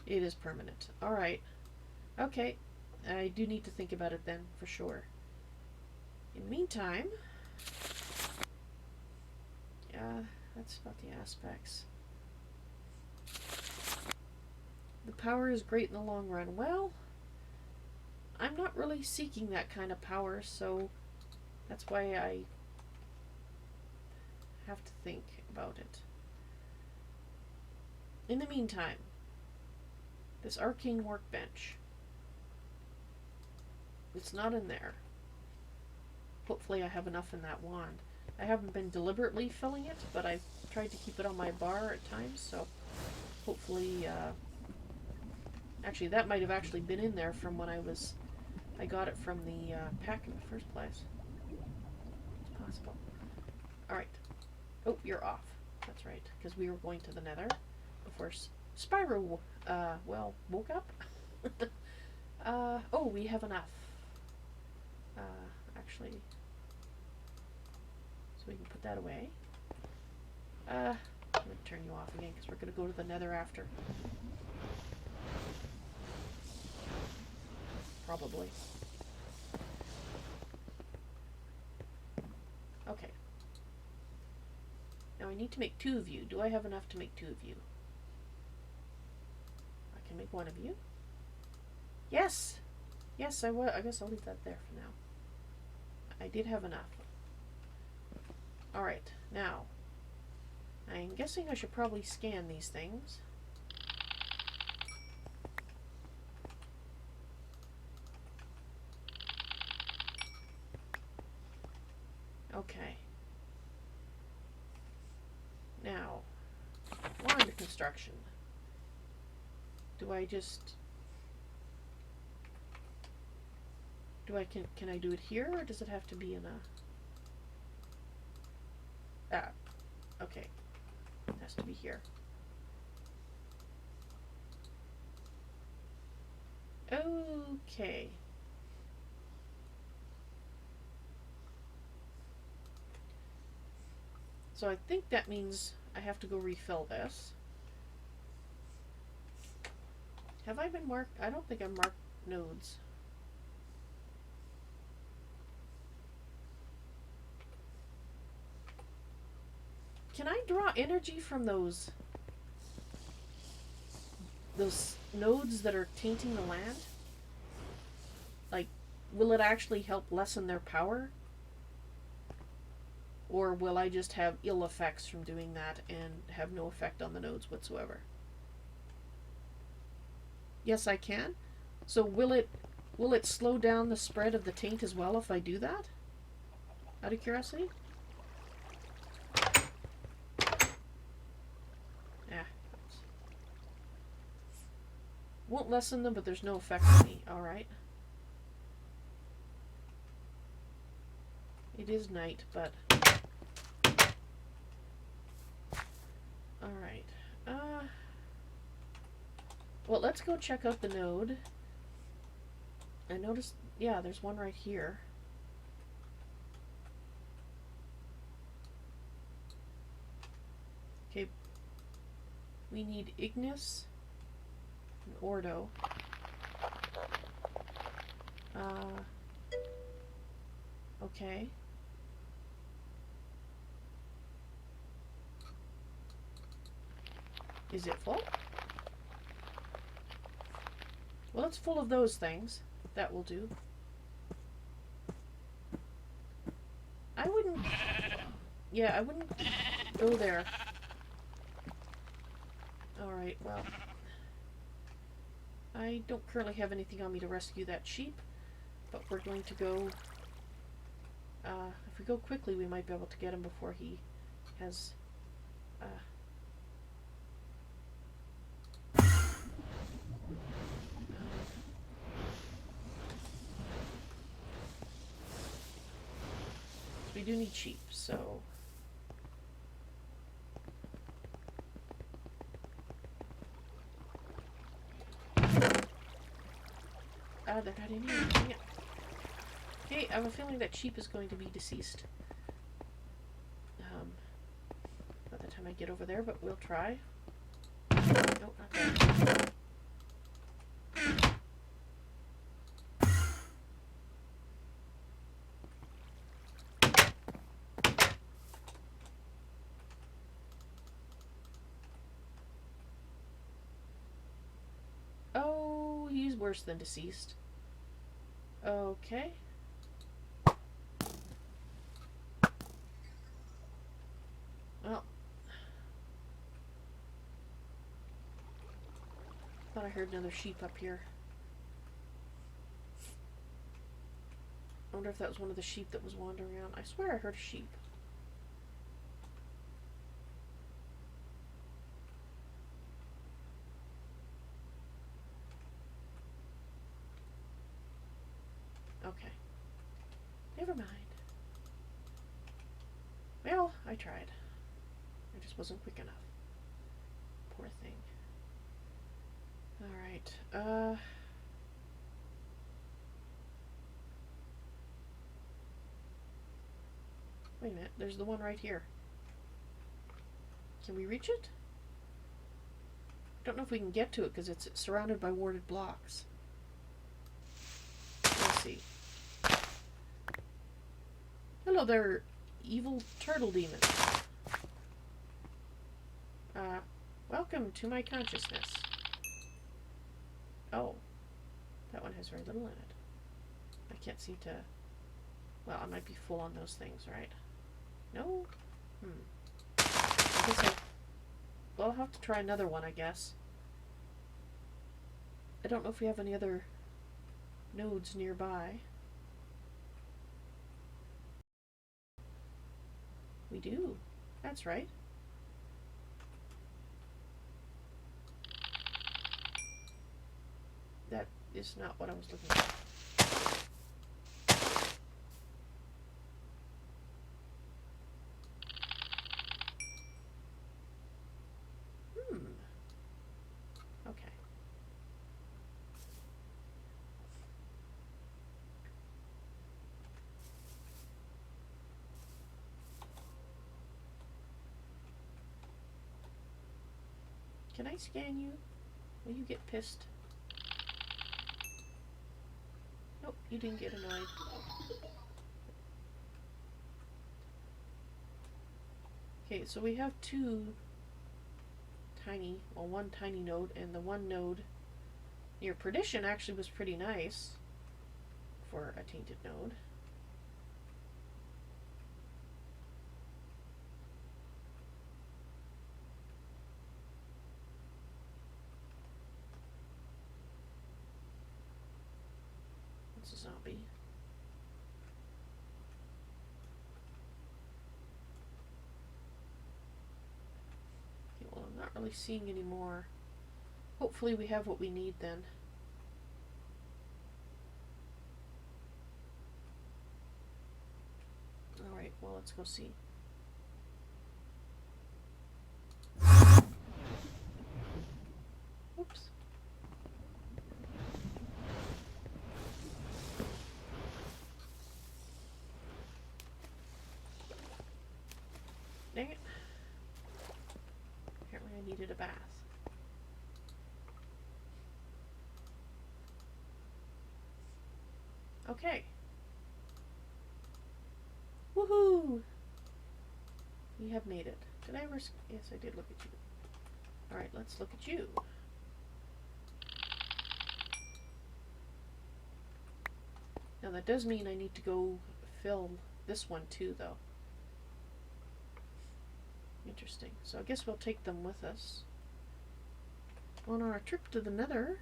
It is permanent. Alright. Okay. I do need to think about it then, for sure. In the meantime... that's about the aspects. The power is great in the long run. Well, I'm not really seeking that kind of power, so that's why I have to think about it. In the meantime, this arcane workbench. It's not in there. Hopefully I have enough in that wand. I haven't been deliberately filling it, but I've tried to keep it on my bar at times, so hopefully... Actually, that might have actually been in there from when I got it from the pack in the first place. It's possible. Alright. Oh, you're off. That's right, because we were going to the Nether before Spyro, well, woke up. Oh, we have enough. Actually, so we can put that away. I'm going to turn you off again, because we're going to go to the Nether after. Probably. Okay. Now I need to make 2 of you. Do I have enough to make 2 of you? I can make 1 of you? Yes! Yes, I guess I'll leave that there for now. I did have enough. Alright, now. I'm guessing I should probably scan these things. Okay. Now, construction. Do I just... Can I do it here, or does it have to be in a... Ah, okay. It has to be here. Okay. So I think that means I have to go refill this. Have I been marked? I don't think I marked nodes. Can I draw energy from those nodes that are tainting the land? Like, will it actually help lessen their power? Or will I just have ill effects from doing that and have no effect on the nodes whatsoever? Yes, I can. So will it slow down the spread of the taint as well if I do that? Out of curiosity? Won't lessen them, but there's no effect on me. Alright. It is night, but... Alright. Well, let's go check out the node. I noticed... Yeah, there's one right here. Okay. We need Ignis... and Ordo. Okay. Is it full? Well, it's full of those things. That will do. I wouldn't... Yeah, I wouldn't go there. Alright, well... I don't currently have anything on me to rescue that sheep, but we're going to go... if we go quickly, we might be able to get him before he has... we do need sheep, so... They're not in here. Dang it. Okay, I have a feeling that sheep is going to be deceased. By the time I get over there, but we'll try. Nope, not there. Oh, he's worse than deceased. Okay. Well. Thought I heard another sheep up here. I wonder if that was one of the sheep that was wandering around. I swear I heard a sheep. Okay. Never mind. Well, I tried. I just wasn't quick enough. Poor thing. Alright, wait a minute, there's the one right here. Can we reach it? Don't know if we can get to it because it's surrounded by warded blocks. Let's see. Hello there, evil turtle demon. Welcome to my consciousness. Oh, that one has very little in it. I can't seem to... Well, I might be full on those things, right? No? I guess well, I'll have to try another one, I guess. I don't know if we have any other nodes nearby. We do. That's right. is not what I was looking for. Okay. Can I scan you? Will you get pissed? Nope, you didn't get annoyed. Okay, so we have one tiny node, and the one node near Perdition actually was pretty nice for a tainted node. It's a zombie. Okay, well, I'm not really seeing any more. Hopefully we have what we need then. Alright, well, let's go see. Oops. Dang it. Apparently I needed a bath. Okay. Woohoo! We have made it. Did I ever... Yes, I did look at you. Alright, let's look at you. Now that does mean I need to go fill this one too, though. Interesting. So I guess we'll take them with us. On our trip to the Nether...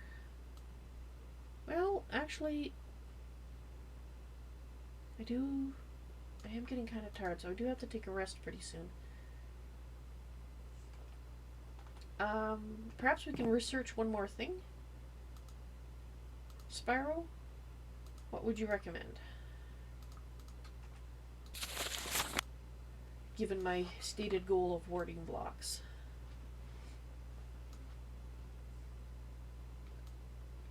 Well, actually... I am getting kind of tired, so I do have to take a rest pretty soon. Perhaps we can research one more thing? Spyro? What would you recommend? Given my stated goal of warding blocks.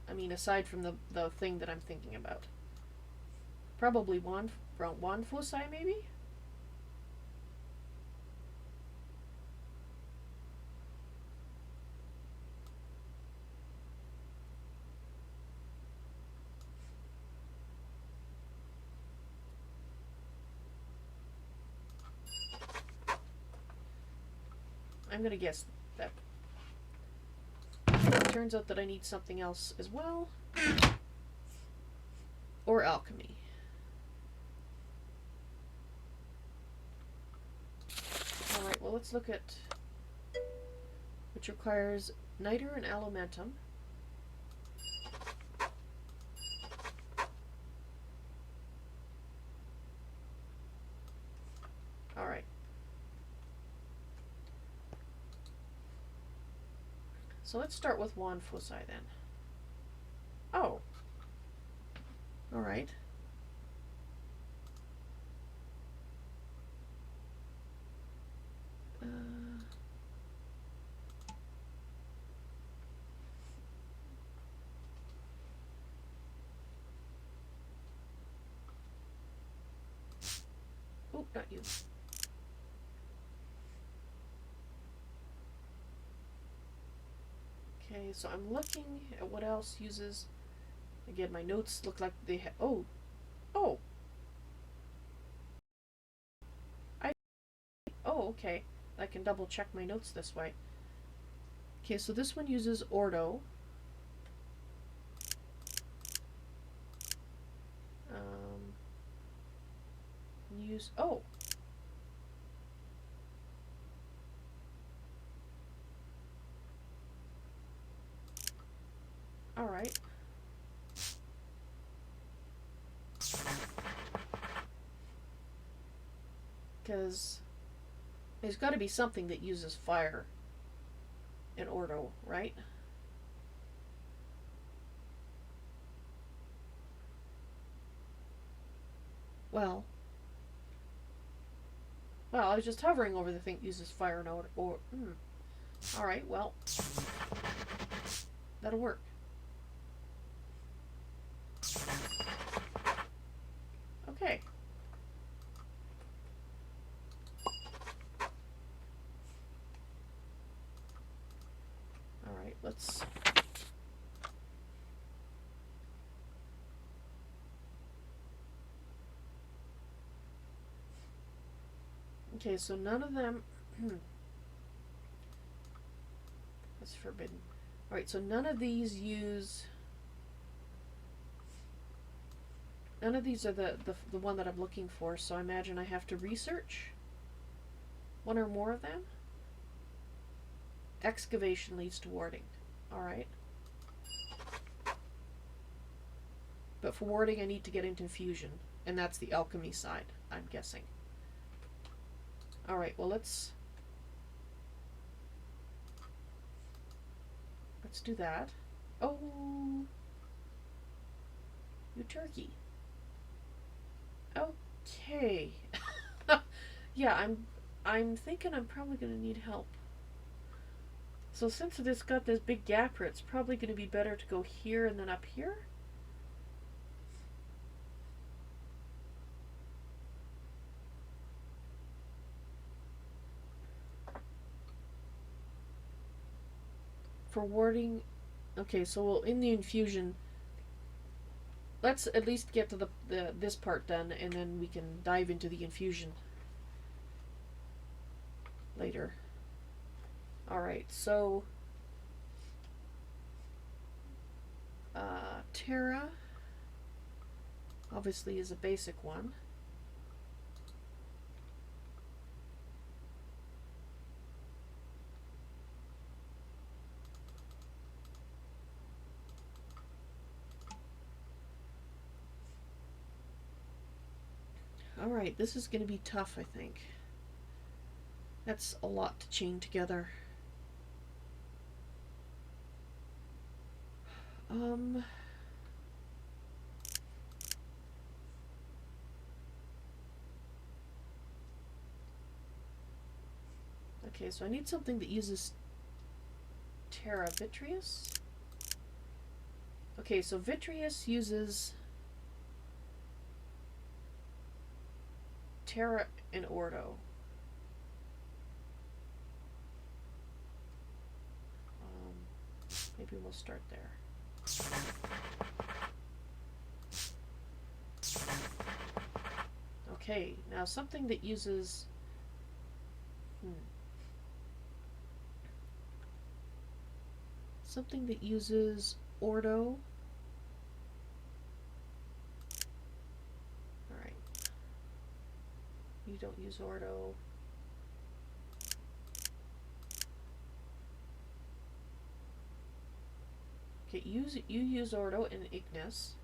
I mean, aside from the thing that I'm thinking about. Probably wand foci, maybe? I'm gonna guess that. It turns out that I need something else as well. Or alchemy. Alright, well, let's look at... which requires niter and alumentum. Alright. So let's start with wand foci then. Oh. Alright. Oh, not you. Okay, so I'm looking at what else uses... Again, my notes look like they have... Oh! Oh! Oh, okay. I can double check my notes this way. Okay, so this one uses ordo. Use... Oh! Alright. Because there's got to be something that uses fire in ordo, right? Well, I was just hovering over the thing that uses fire node, or... Alright, well... That'll work. Okay. Alright, let's... Okay, so none of them... That's forbidden. Alright, so none of these use... None of these are the one that I'm looking for, so I imagine I have to research one or more of them. Excavation leads to warding. Alright. But for warding I need to get into fusion, and that's the alchemy side, I'm guessing. Alright, well let's do that. Oh, you turkey. Okay. Yeah, I'm thinking I'm probably gonna need help. So since it's got this big gap here, it's probably gonna be better to go here and then up here. For warding, okay, so we'll in the infusion. Let's at least get to this part done, and then we can dive into the infusion later. Alright, so Atera obviously is a basic one. Alright, this is going to be tough, I think. That's a lot to chain together. Okay, so I need something that uses Terra Vitreous. Okay, so Vitreous uses Terra and Ordo. Maybe we'll start there. Okay, now something that uses... Something that uses Ordo. Alright. You don't use Ordo. Okay, you use Ordo and Ignis.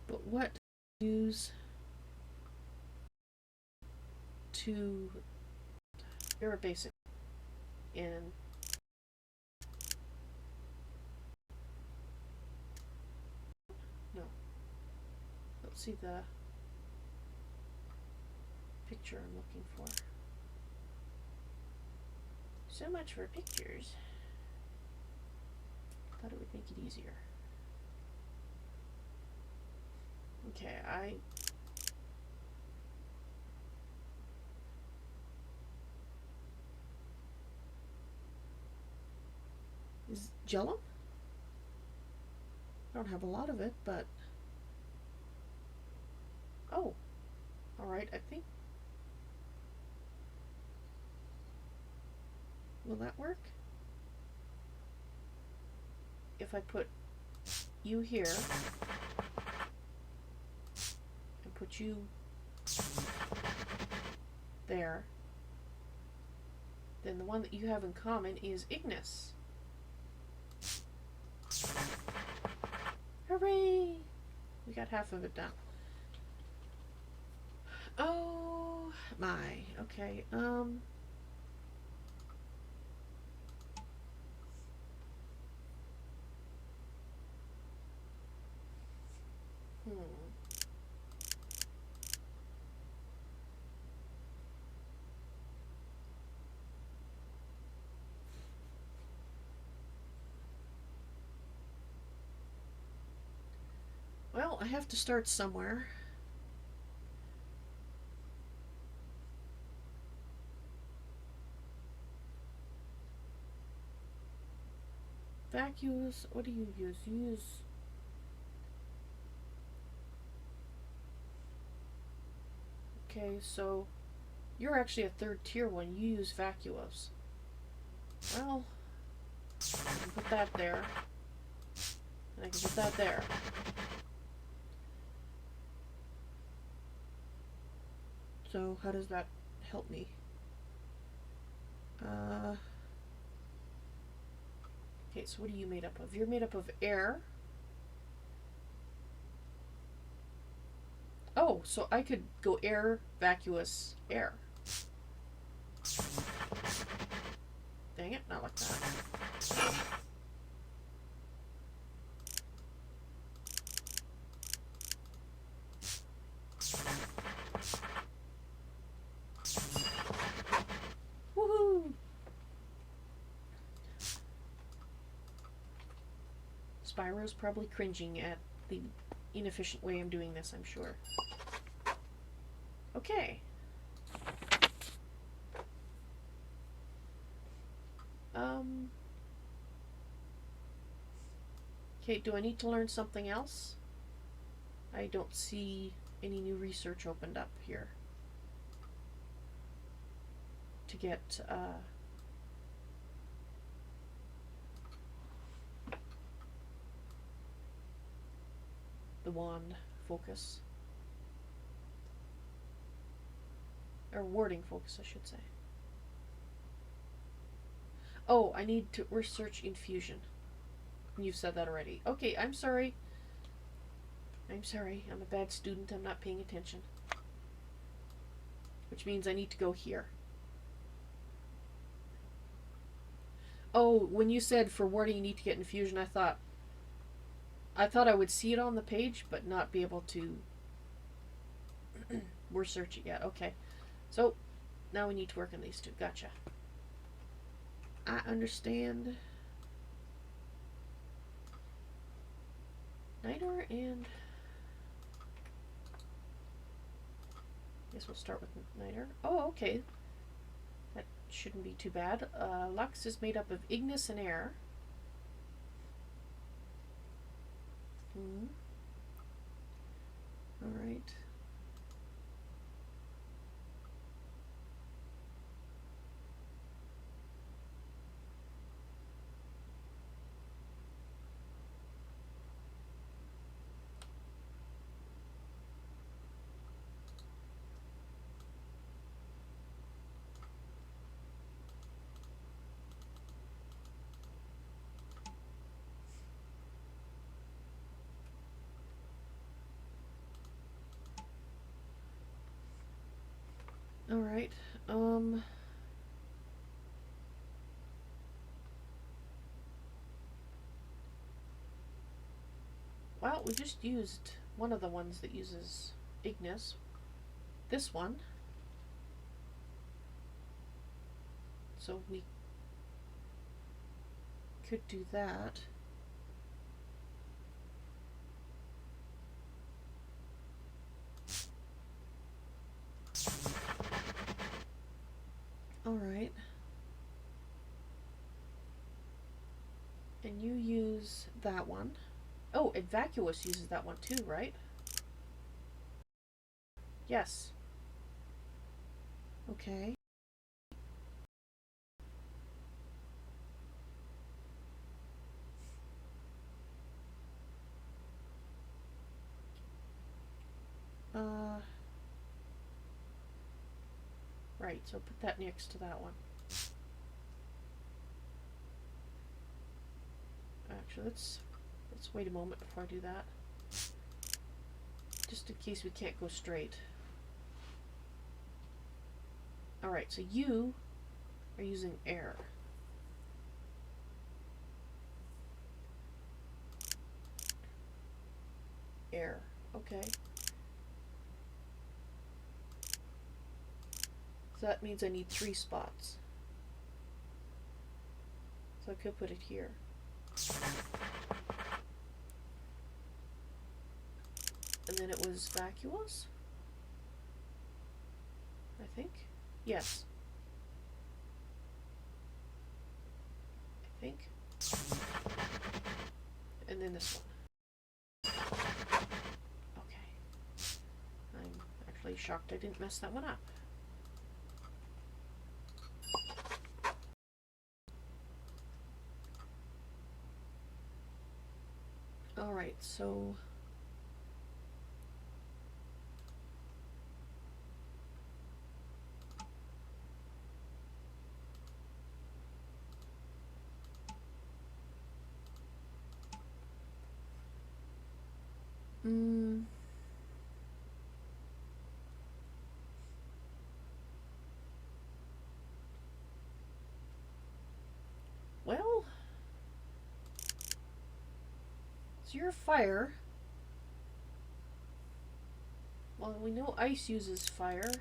But what use to you're a basic in no. Let's see the picture I'm looking for. So much for pictures. Thought it would make it easier. Okay, is Jello? I don't have a lot of it, but oh, alright, I think. Will that work? If I put you here and put you there, then the one that you have in common is Ignis. Hooray! We got half of it done. Oh my, okay, Well, I have to start somewhere. Vacuous, what do you use? You use... Okay, so you're actually a third tier one. You use vacuous. Well, I can put that there. And I can put that there. So how does that help me? Okay, so what are you made up of? You're made up of air. Oh, so I could go air, vacuous, air. Dang it, not like that. Woohoo! Spyro's probably cringing at the inefficient way I'm doing this, I'm sure. Okay. Okay, do I need to learn something else? I don't see any new research opened up here. To get, the wand focus. Or warding focus, I should say. Oh, I need to research infusion. You've said that already. Okay, I'm sorry. I'm sorry. I'm a bad student. I'm not paying attention. Which means I need to go here. Oh, when you said for warding you need to get infusion, I thought I would see it on the page, but not be able to research it yet. Okay. So, now we need to work on these two. Gotcha. I understand. Niter and... Guess we'll start with Niter. Oh, okay. That shouldn't be too bad. Lux is made up of Ignis and air. Alright. Alright, well, we just used one of the ones that uses Ignis. This one. So we could do that. Alright. And you use that one. Oh, and Vacuous uses that one too, right? Yes. Okay. Right, so put that next to that one. Actually, let's wait a moment before I do that. Just in case we can't go straight. Alright, so you are using air. Air, okay. So that means I need 3 spots. So I could put it here. And then it was vacuous, I think. Yes. I think. And then this one. Okay. I'm actually shocked I didn't mess that one up. Alright, so well, so you're fire. Well, we know ice uses fire.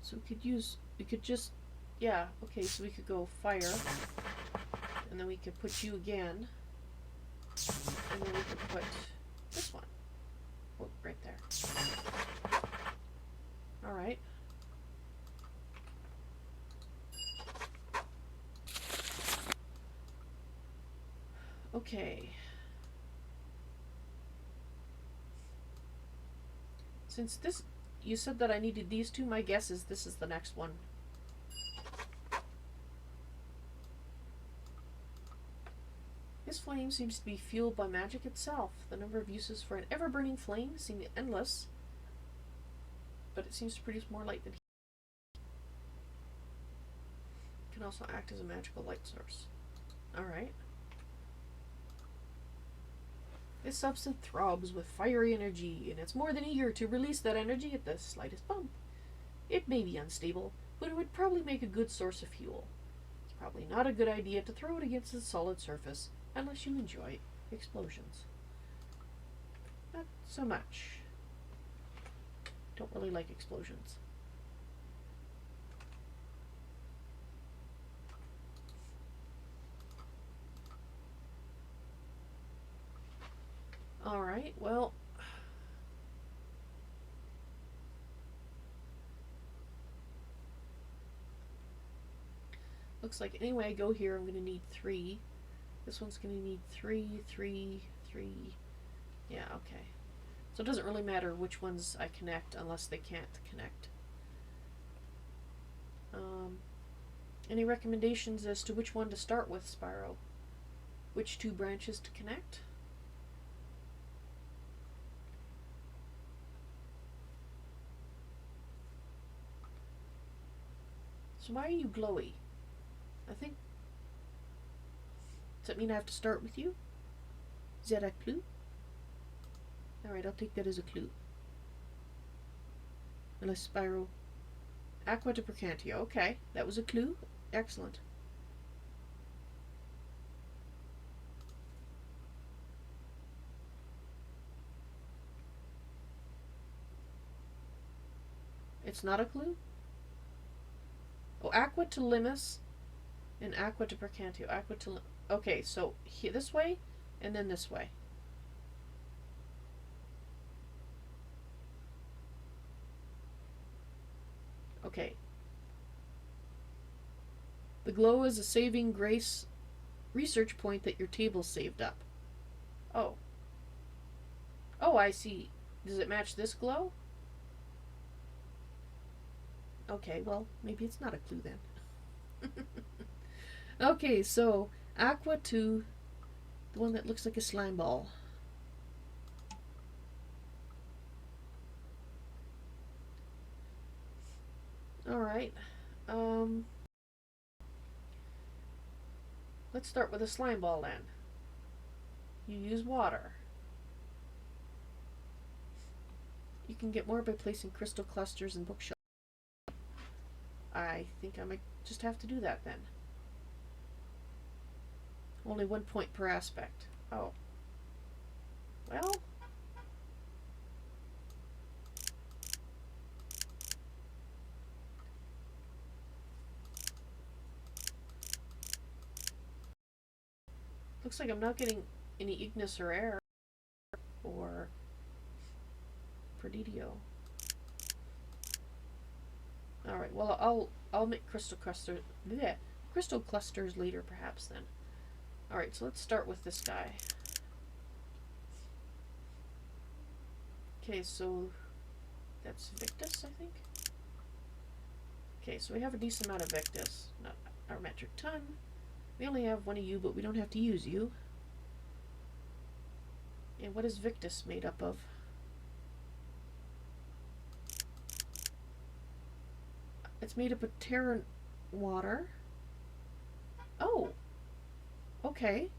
So we could just, yeah, okay, so we could go fire, and then we could put you again, and then we could put this one. Oh, right there. Alright. Okay. Since this, you said that I needed these two, my guess is this is the next one. This flame seems to be fueled by magic itself. The number of uses for an ever-burning flame seem endless, but it seems to produce more light than heat. It can also act as a magical light source. Alright. This substance throbs with fiery energy, and it's more than eager to release that energy at the slightest bump. It may be unstable, but it would probably make a good source of fuel. It's probably not a good idea to throw it against a solid surface, unless you enjoy explosions. Not so much. Don't really like explosions. Alright, well, looks like anyway I go here I'm going to need 3. This one's going to need 3, 3, 3. Yeah, okay. So it doesn't really matter which ones I connect unless they can't connect. Any recommendations as to which one to start with, Spyro? Which 2 branches to connect? So why are you glowy? I think... Does that mean I have to start with you? Is that a clue? Alright, I'll take that as a clue. Unless Spyro... Aqua to Percantio. Okay, that was a clue. Excellent. It's not a clue? Oh, Aqua to Limus and Aqua to Percantio. Aqua to... Okay, so this way and then this way. Okay. The glow is a saving grace research point that your table saved up. Oh. Oh, I see. Does it match this glow? Okay, well, maybe it's not a clue then. Okay, so Aqua to the one that looks like a slime ball. Alright. Let's start with a slime ball then. You use water. You can get more by placing crystal clusters in bookshelves. I think I might just have to do that then. Only 1 point per aspect. Oh. Well. Looks like I'm not getting any Ignis or air or Prodidio. Alright, well I'll make crystal clusters later perhaps then. Alright, so let's start with this guy. Okay, so that's Victus, I think. Okay, so we have a decent amount of Victus, not our metric ton. We only have one of you, but we don't have to use you. And what is Victus made up of? It's made up of Terran water. Oh! Okay.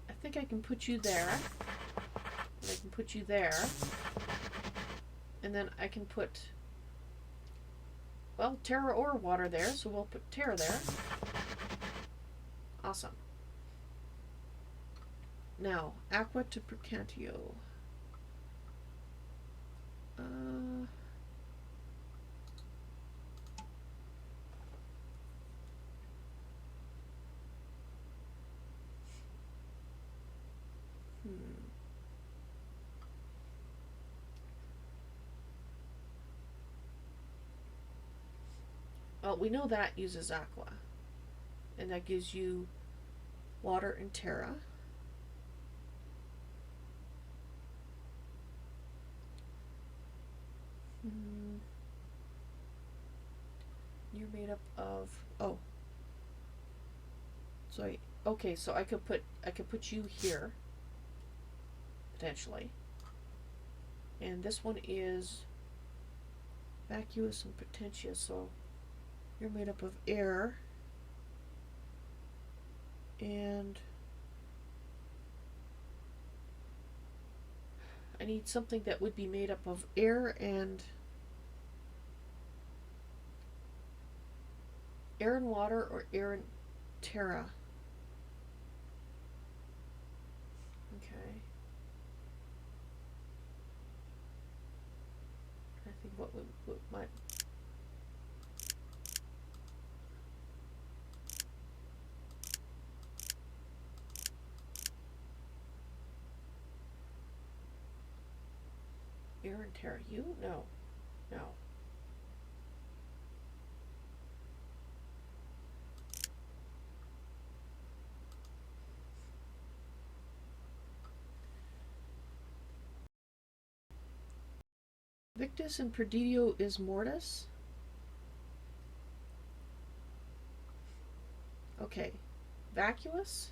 I think I can put you there. And I can put you there. And then I can put, well, Terra or water there, so we'll put Terra there. Awesome. Now, Aqua to Percantio. Well, we know that uses Aqua. And that gives you water and Terra. You're made up of, oh. Sorry. Okay, so I could put you here potentially. And this one is vacuous and potentia, so you're made up of air. And I need something that would be made up of air and water, or air and Terra. Okay. I think what might. Air and Terra. You? No. No. Victus and Prodidio is Mortis. Okay. Vacuous.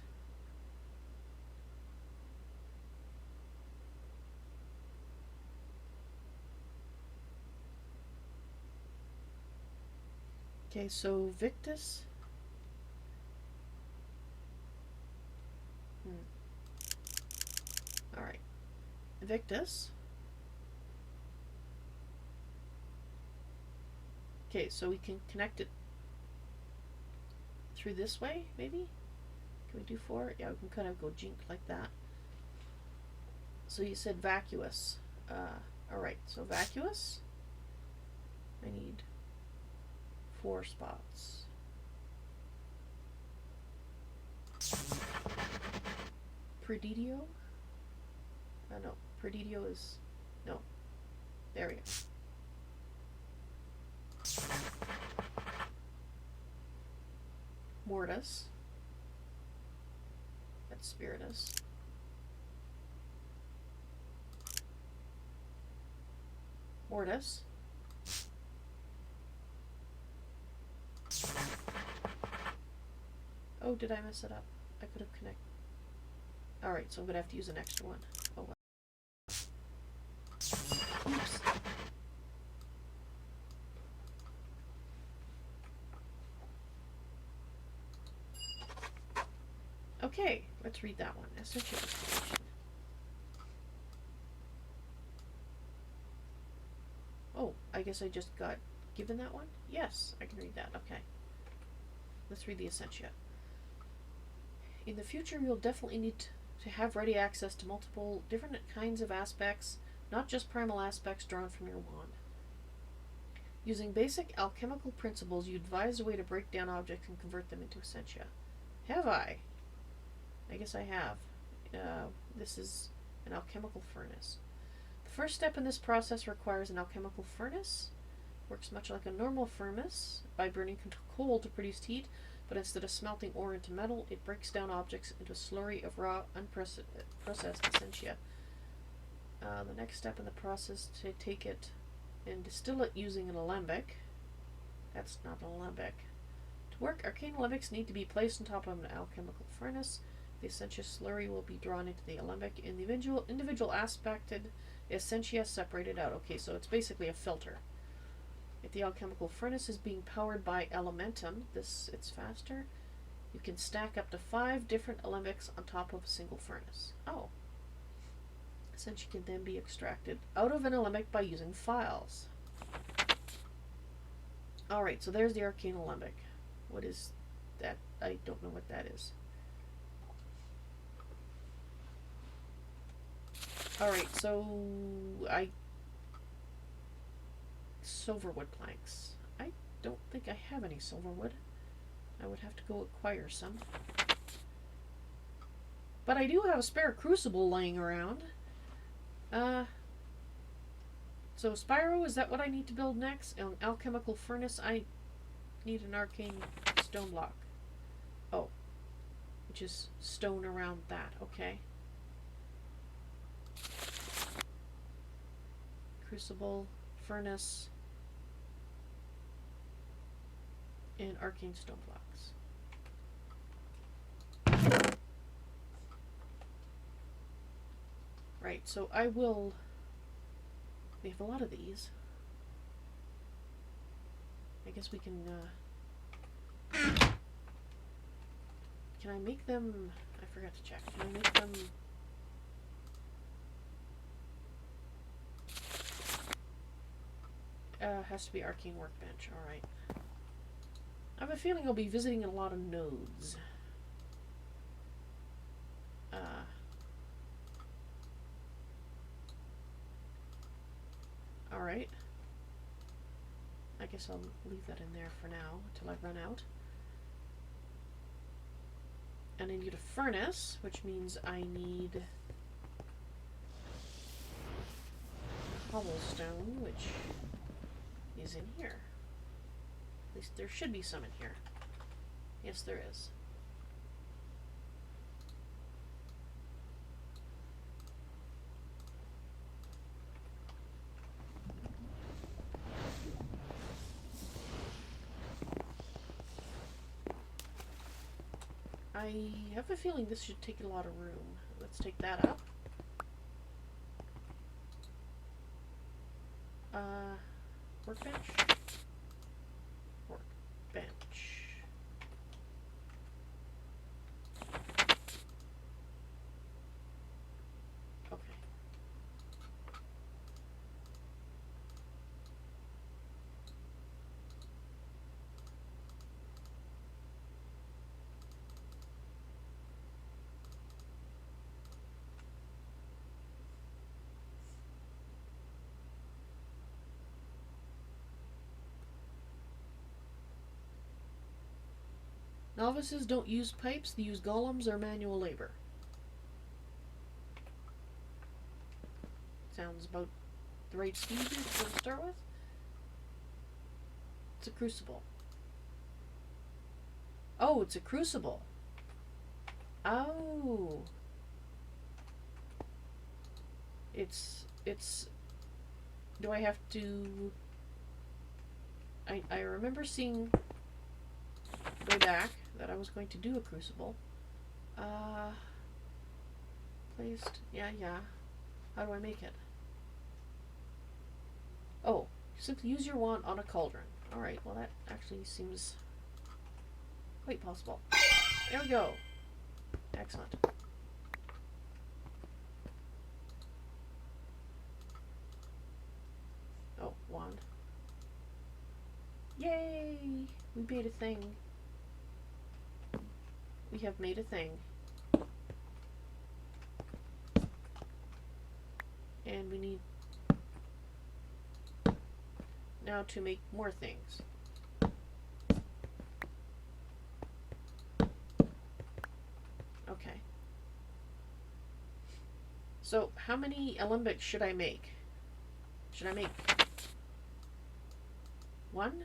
Okay, so Victus. Alright. Victus. Okay, so we can connect it through this way, maybe? Can we do 4? Yeah, we can kind of go jink like that. So you said vacuous. Alright, so vacuous. I need 4 spots. Prodidio? No, Prodidio is, no. There we go. Mortis. That's Spiritus. Mortis. Oh, did I mess it up? I could have connected. Alright, so I'm gonna have to use an extra one. Oh well. Oops. Okay, let's read that one. Essential information. Oh, I guess I just got given that one? Yes, I can read that. Okay. Let's read the Essentia. In the future, you'll definitely need to have ready access to multiple different kinds of aspects, not just primal aspects drawn from your wand. Using basic alchemical principles, you devise a way to break down objects and convert them into essentia. Have I? I guess I have. This is an alchemical furnace. The first step in this process requires an alchemical furnace. Works much like a normal furnace by burning coal to produce heat, but instead of smelting ore into metal, it breaks down objects into a slurry of raw, unprocessed essentia. The next step in the process is to take it and distill it using an alembic. That's not an alembic. To work, arcane alembics need to be placed on top of an alchemical furnace. The essentia slurry will be drawn into the alembic, and the individual aspected essentia separated out. Okay, so it's basically a filter. If the alchemical furnace is being powered by elementum, it's faster. You can stack up to 5 different alembics on top of a single furnace. Oh. Essentia can then be extracted out of an alembic by using files. Alright, so there's the arcane alembic. What is that? I don't know what that is. Alright, so silverwood planks. I don't think I have any silverwood. I would have to go acquire some. But I do have a spare crucible laying around. So Spyro, is that what I need to build next? An alchemical furnace? I need an arcane stone block. Oh. Which is stone around that. Okay. Crucible, furnace, and arcane stone blocks. Right, so I will... We have a lot of these. I guess we can I make them... I forgot to check. Can I make them... Has to be arcane workbench. Alright. I have a feeling I'll be visiting a lot of nodes. Alright. I guess I'll leave that in there for now until I run out. And I need a furnace, which means I need cobblestone, which is in here. At least there should be some in here. Yes, there is. I have a feeling this should take a lot of room. Let's take that up. Workbench? Workbench. Okay. Novices don't use pipes, they use golems or manual labor. Sounds about the right speed here to start with. It's a crucible. Oh, it's a crucible. Oh. It's... Do I have to... I remember seeing way back that I was going to do a crucible. Placed. Yeah. How do I make it? Oh, simply use your wand on a cauldron. Alright, well that actually seems quite possible. There we go. Excellent. Oh, wand. Yay! We made a thing. We have made a thing. And we need now to make more things. Okay. So, how many alembics should I make? Should I make 1?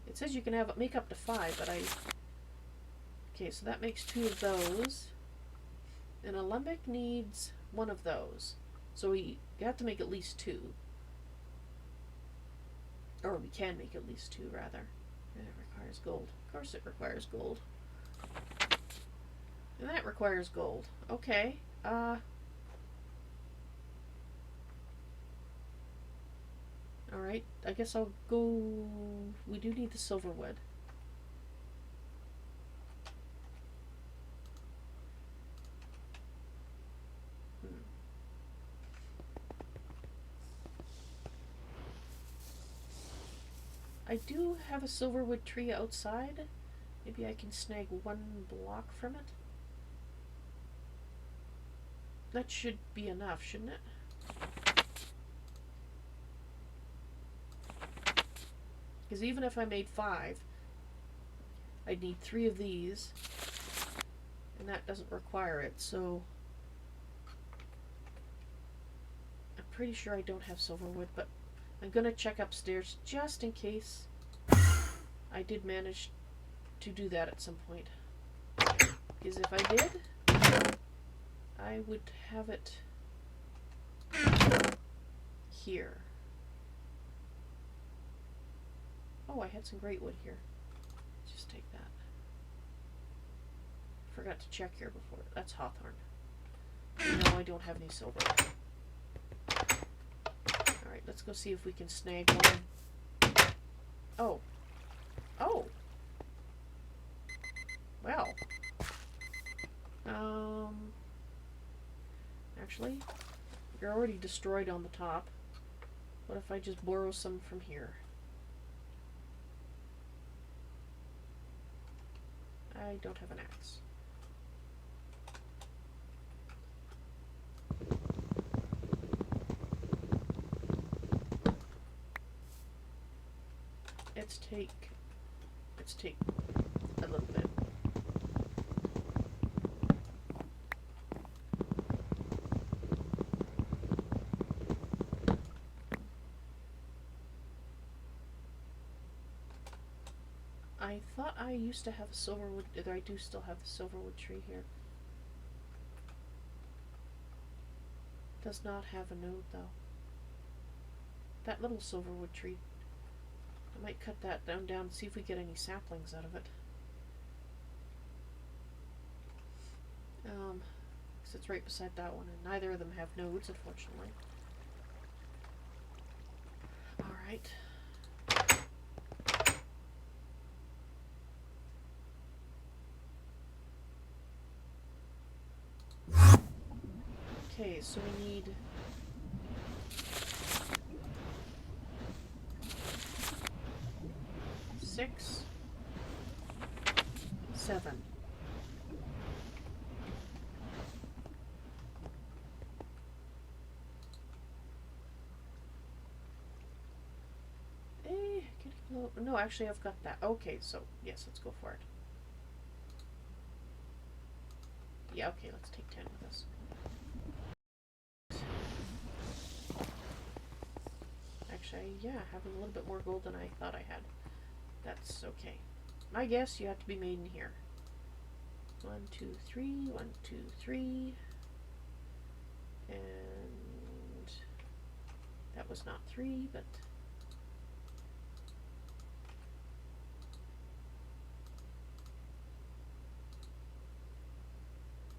It says you can make up to 5, but I... Okay, so that makes 2 of those. An alembic needs 1 of those. So you have to make at least 2. Or we can make at least 2, rather. And it requires gold. Of course it requires gold. And that requires gold. Okay. Alright, I guess I'll go... We do need the silver wood. I do have a silverwood tree outside. Maybe I can snag 1 block from it. That should be enough, shouldn't it? Because even if I made 5, I'd need 3 of these, and that doesn't require it, so I'm pretty sure I don't have silverwood, but I'm gonna check upstairs just in case I did manage to do that at some point. Because if I did, I would have it here. Oh, I had some great wood here. Let's just take that. Forgot to check here before. That's hawthorn. No, I don't have any silver. Alright, let's go see if we can snag 1. Oh. Oh! Well. Actually, you're already destroyed on the top. What if I just borrow some from here? I don't have an axe. Let's take a little bit. I thought I used to have a silverwood, or I do still have the silverwood tree here. Does not have a node though. That little silverwood tree, I might cut that down and see if we get any saplings out of it. Because it's right beside that one, and neither of them have nodes, unfortunately. Alright. Okay, so we need 6, 7. No, actually I've got that. Okay, so yes, let's go for it. Yeah, okay, let's take 10 with us. Actually, yeah, having a little bit more gold than I thought I had. That's okay. My guess, you have to be made in here. 1, 2, 3, 1, 2, 3. And that was not 3, but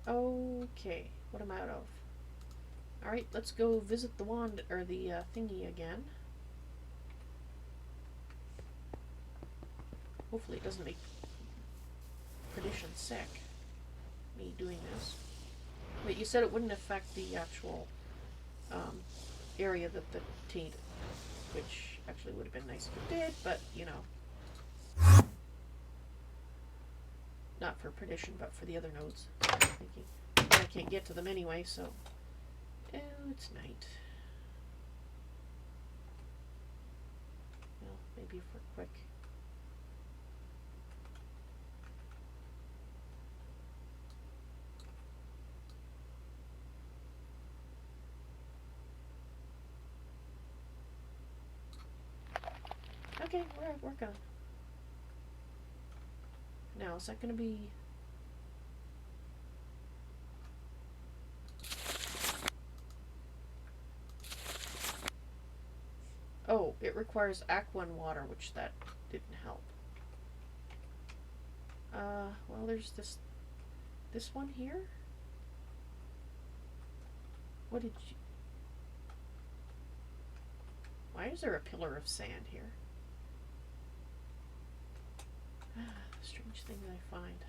okay, what am I out of? Alright, let's go visit the wand, or the thingy again. Hopefully it doesn't make Perdition sick, me doing this. Wait, you said it wouldn't affect the actual area that the taint, which actually would have been nice if it did, but, you know. Not for perdition, but for the other nodes. I'm thinking. I can't get to them anyway, so... Oh, it's night. Well, maybe if we're quick. Okay, we're at work on. Now, is that going to be... Oh, it requires Aquan water, which that didn't help. Well, there's this one here. What did you... Why is there a pillar of sand here? Strange thing that I find.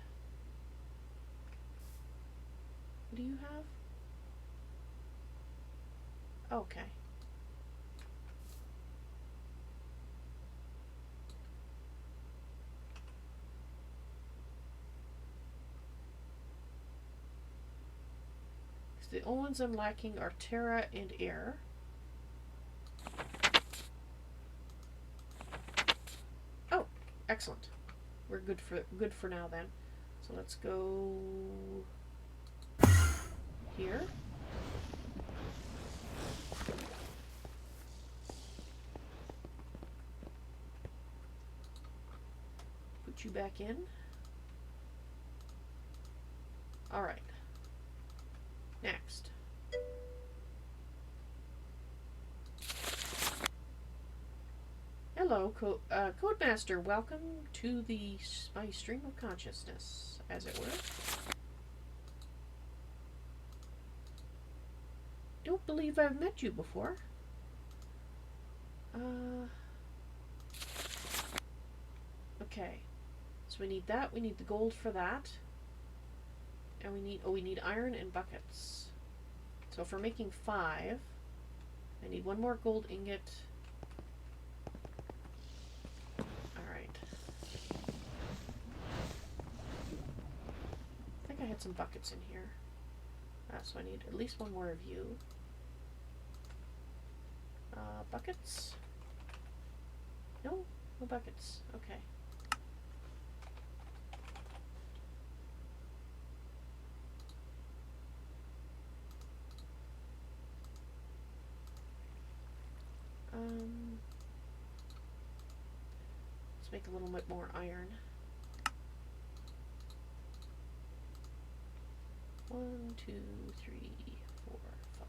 What do you have? Okay. The only ones I'm lacking are Atera and Air. Oh, excellent. We're good for now then. So let's go here. Put you back in. All right. Next. Hello, Codemaster. Welcome to my stream of consciousness, as it were. Don't believe I've met you before. Okay. So we need that. We need the gold for that. And we need iron and buckets. So for making 5, I need 1 more gold ingot. Alright. I think I had some buckets in here. So I need at least 1 more of you. Buckets? No? No buckets. Okay. Let's make a little bit more iron. 1, 2, 3, 4, 5.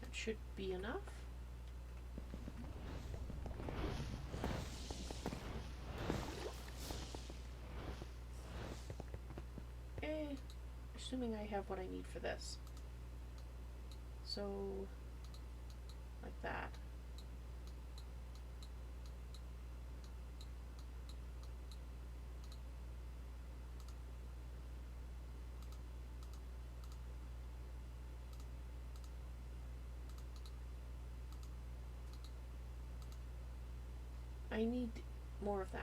That should be enough. Assuming I have what I need for this. So, like that. I need more of that.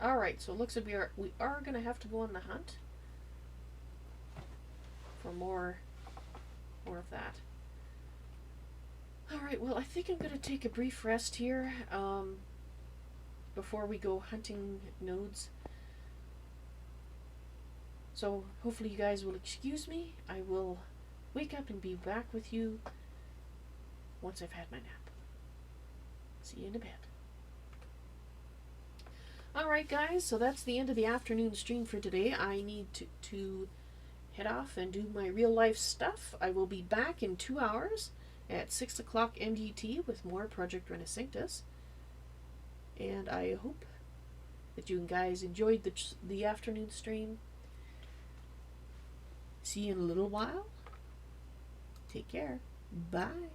Alright, so it looks like we are going to have to go on the hunt for more of that. Alright, well, I think I'm going to take a brief rest here before we go hunting nodes. So hopefully you guys will excuse me. I will wake up and be back with you once I've had my nap. See you in a bit. Alright guys, so that's the end of the afternoon stream for today. I need to head off and do my real life stuff. I will be back in 2 hours at 6 o'clock MDT with more Project Renascintis. And I hope that you guys enjoyed the afternoon stream. See you in a little while. Take care. Bye.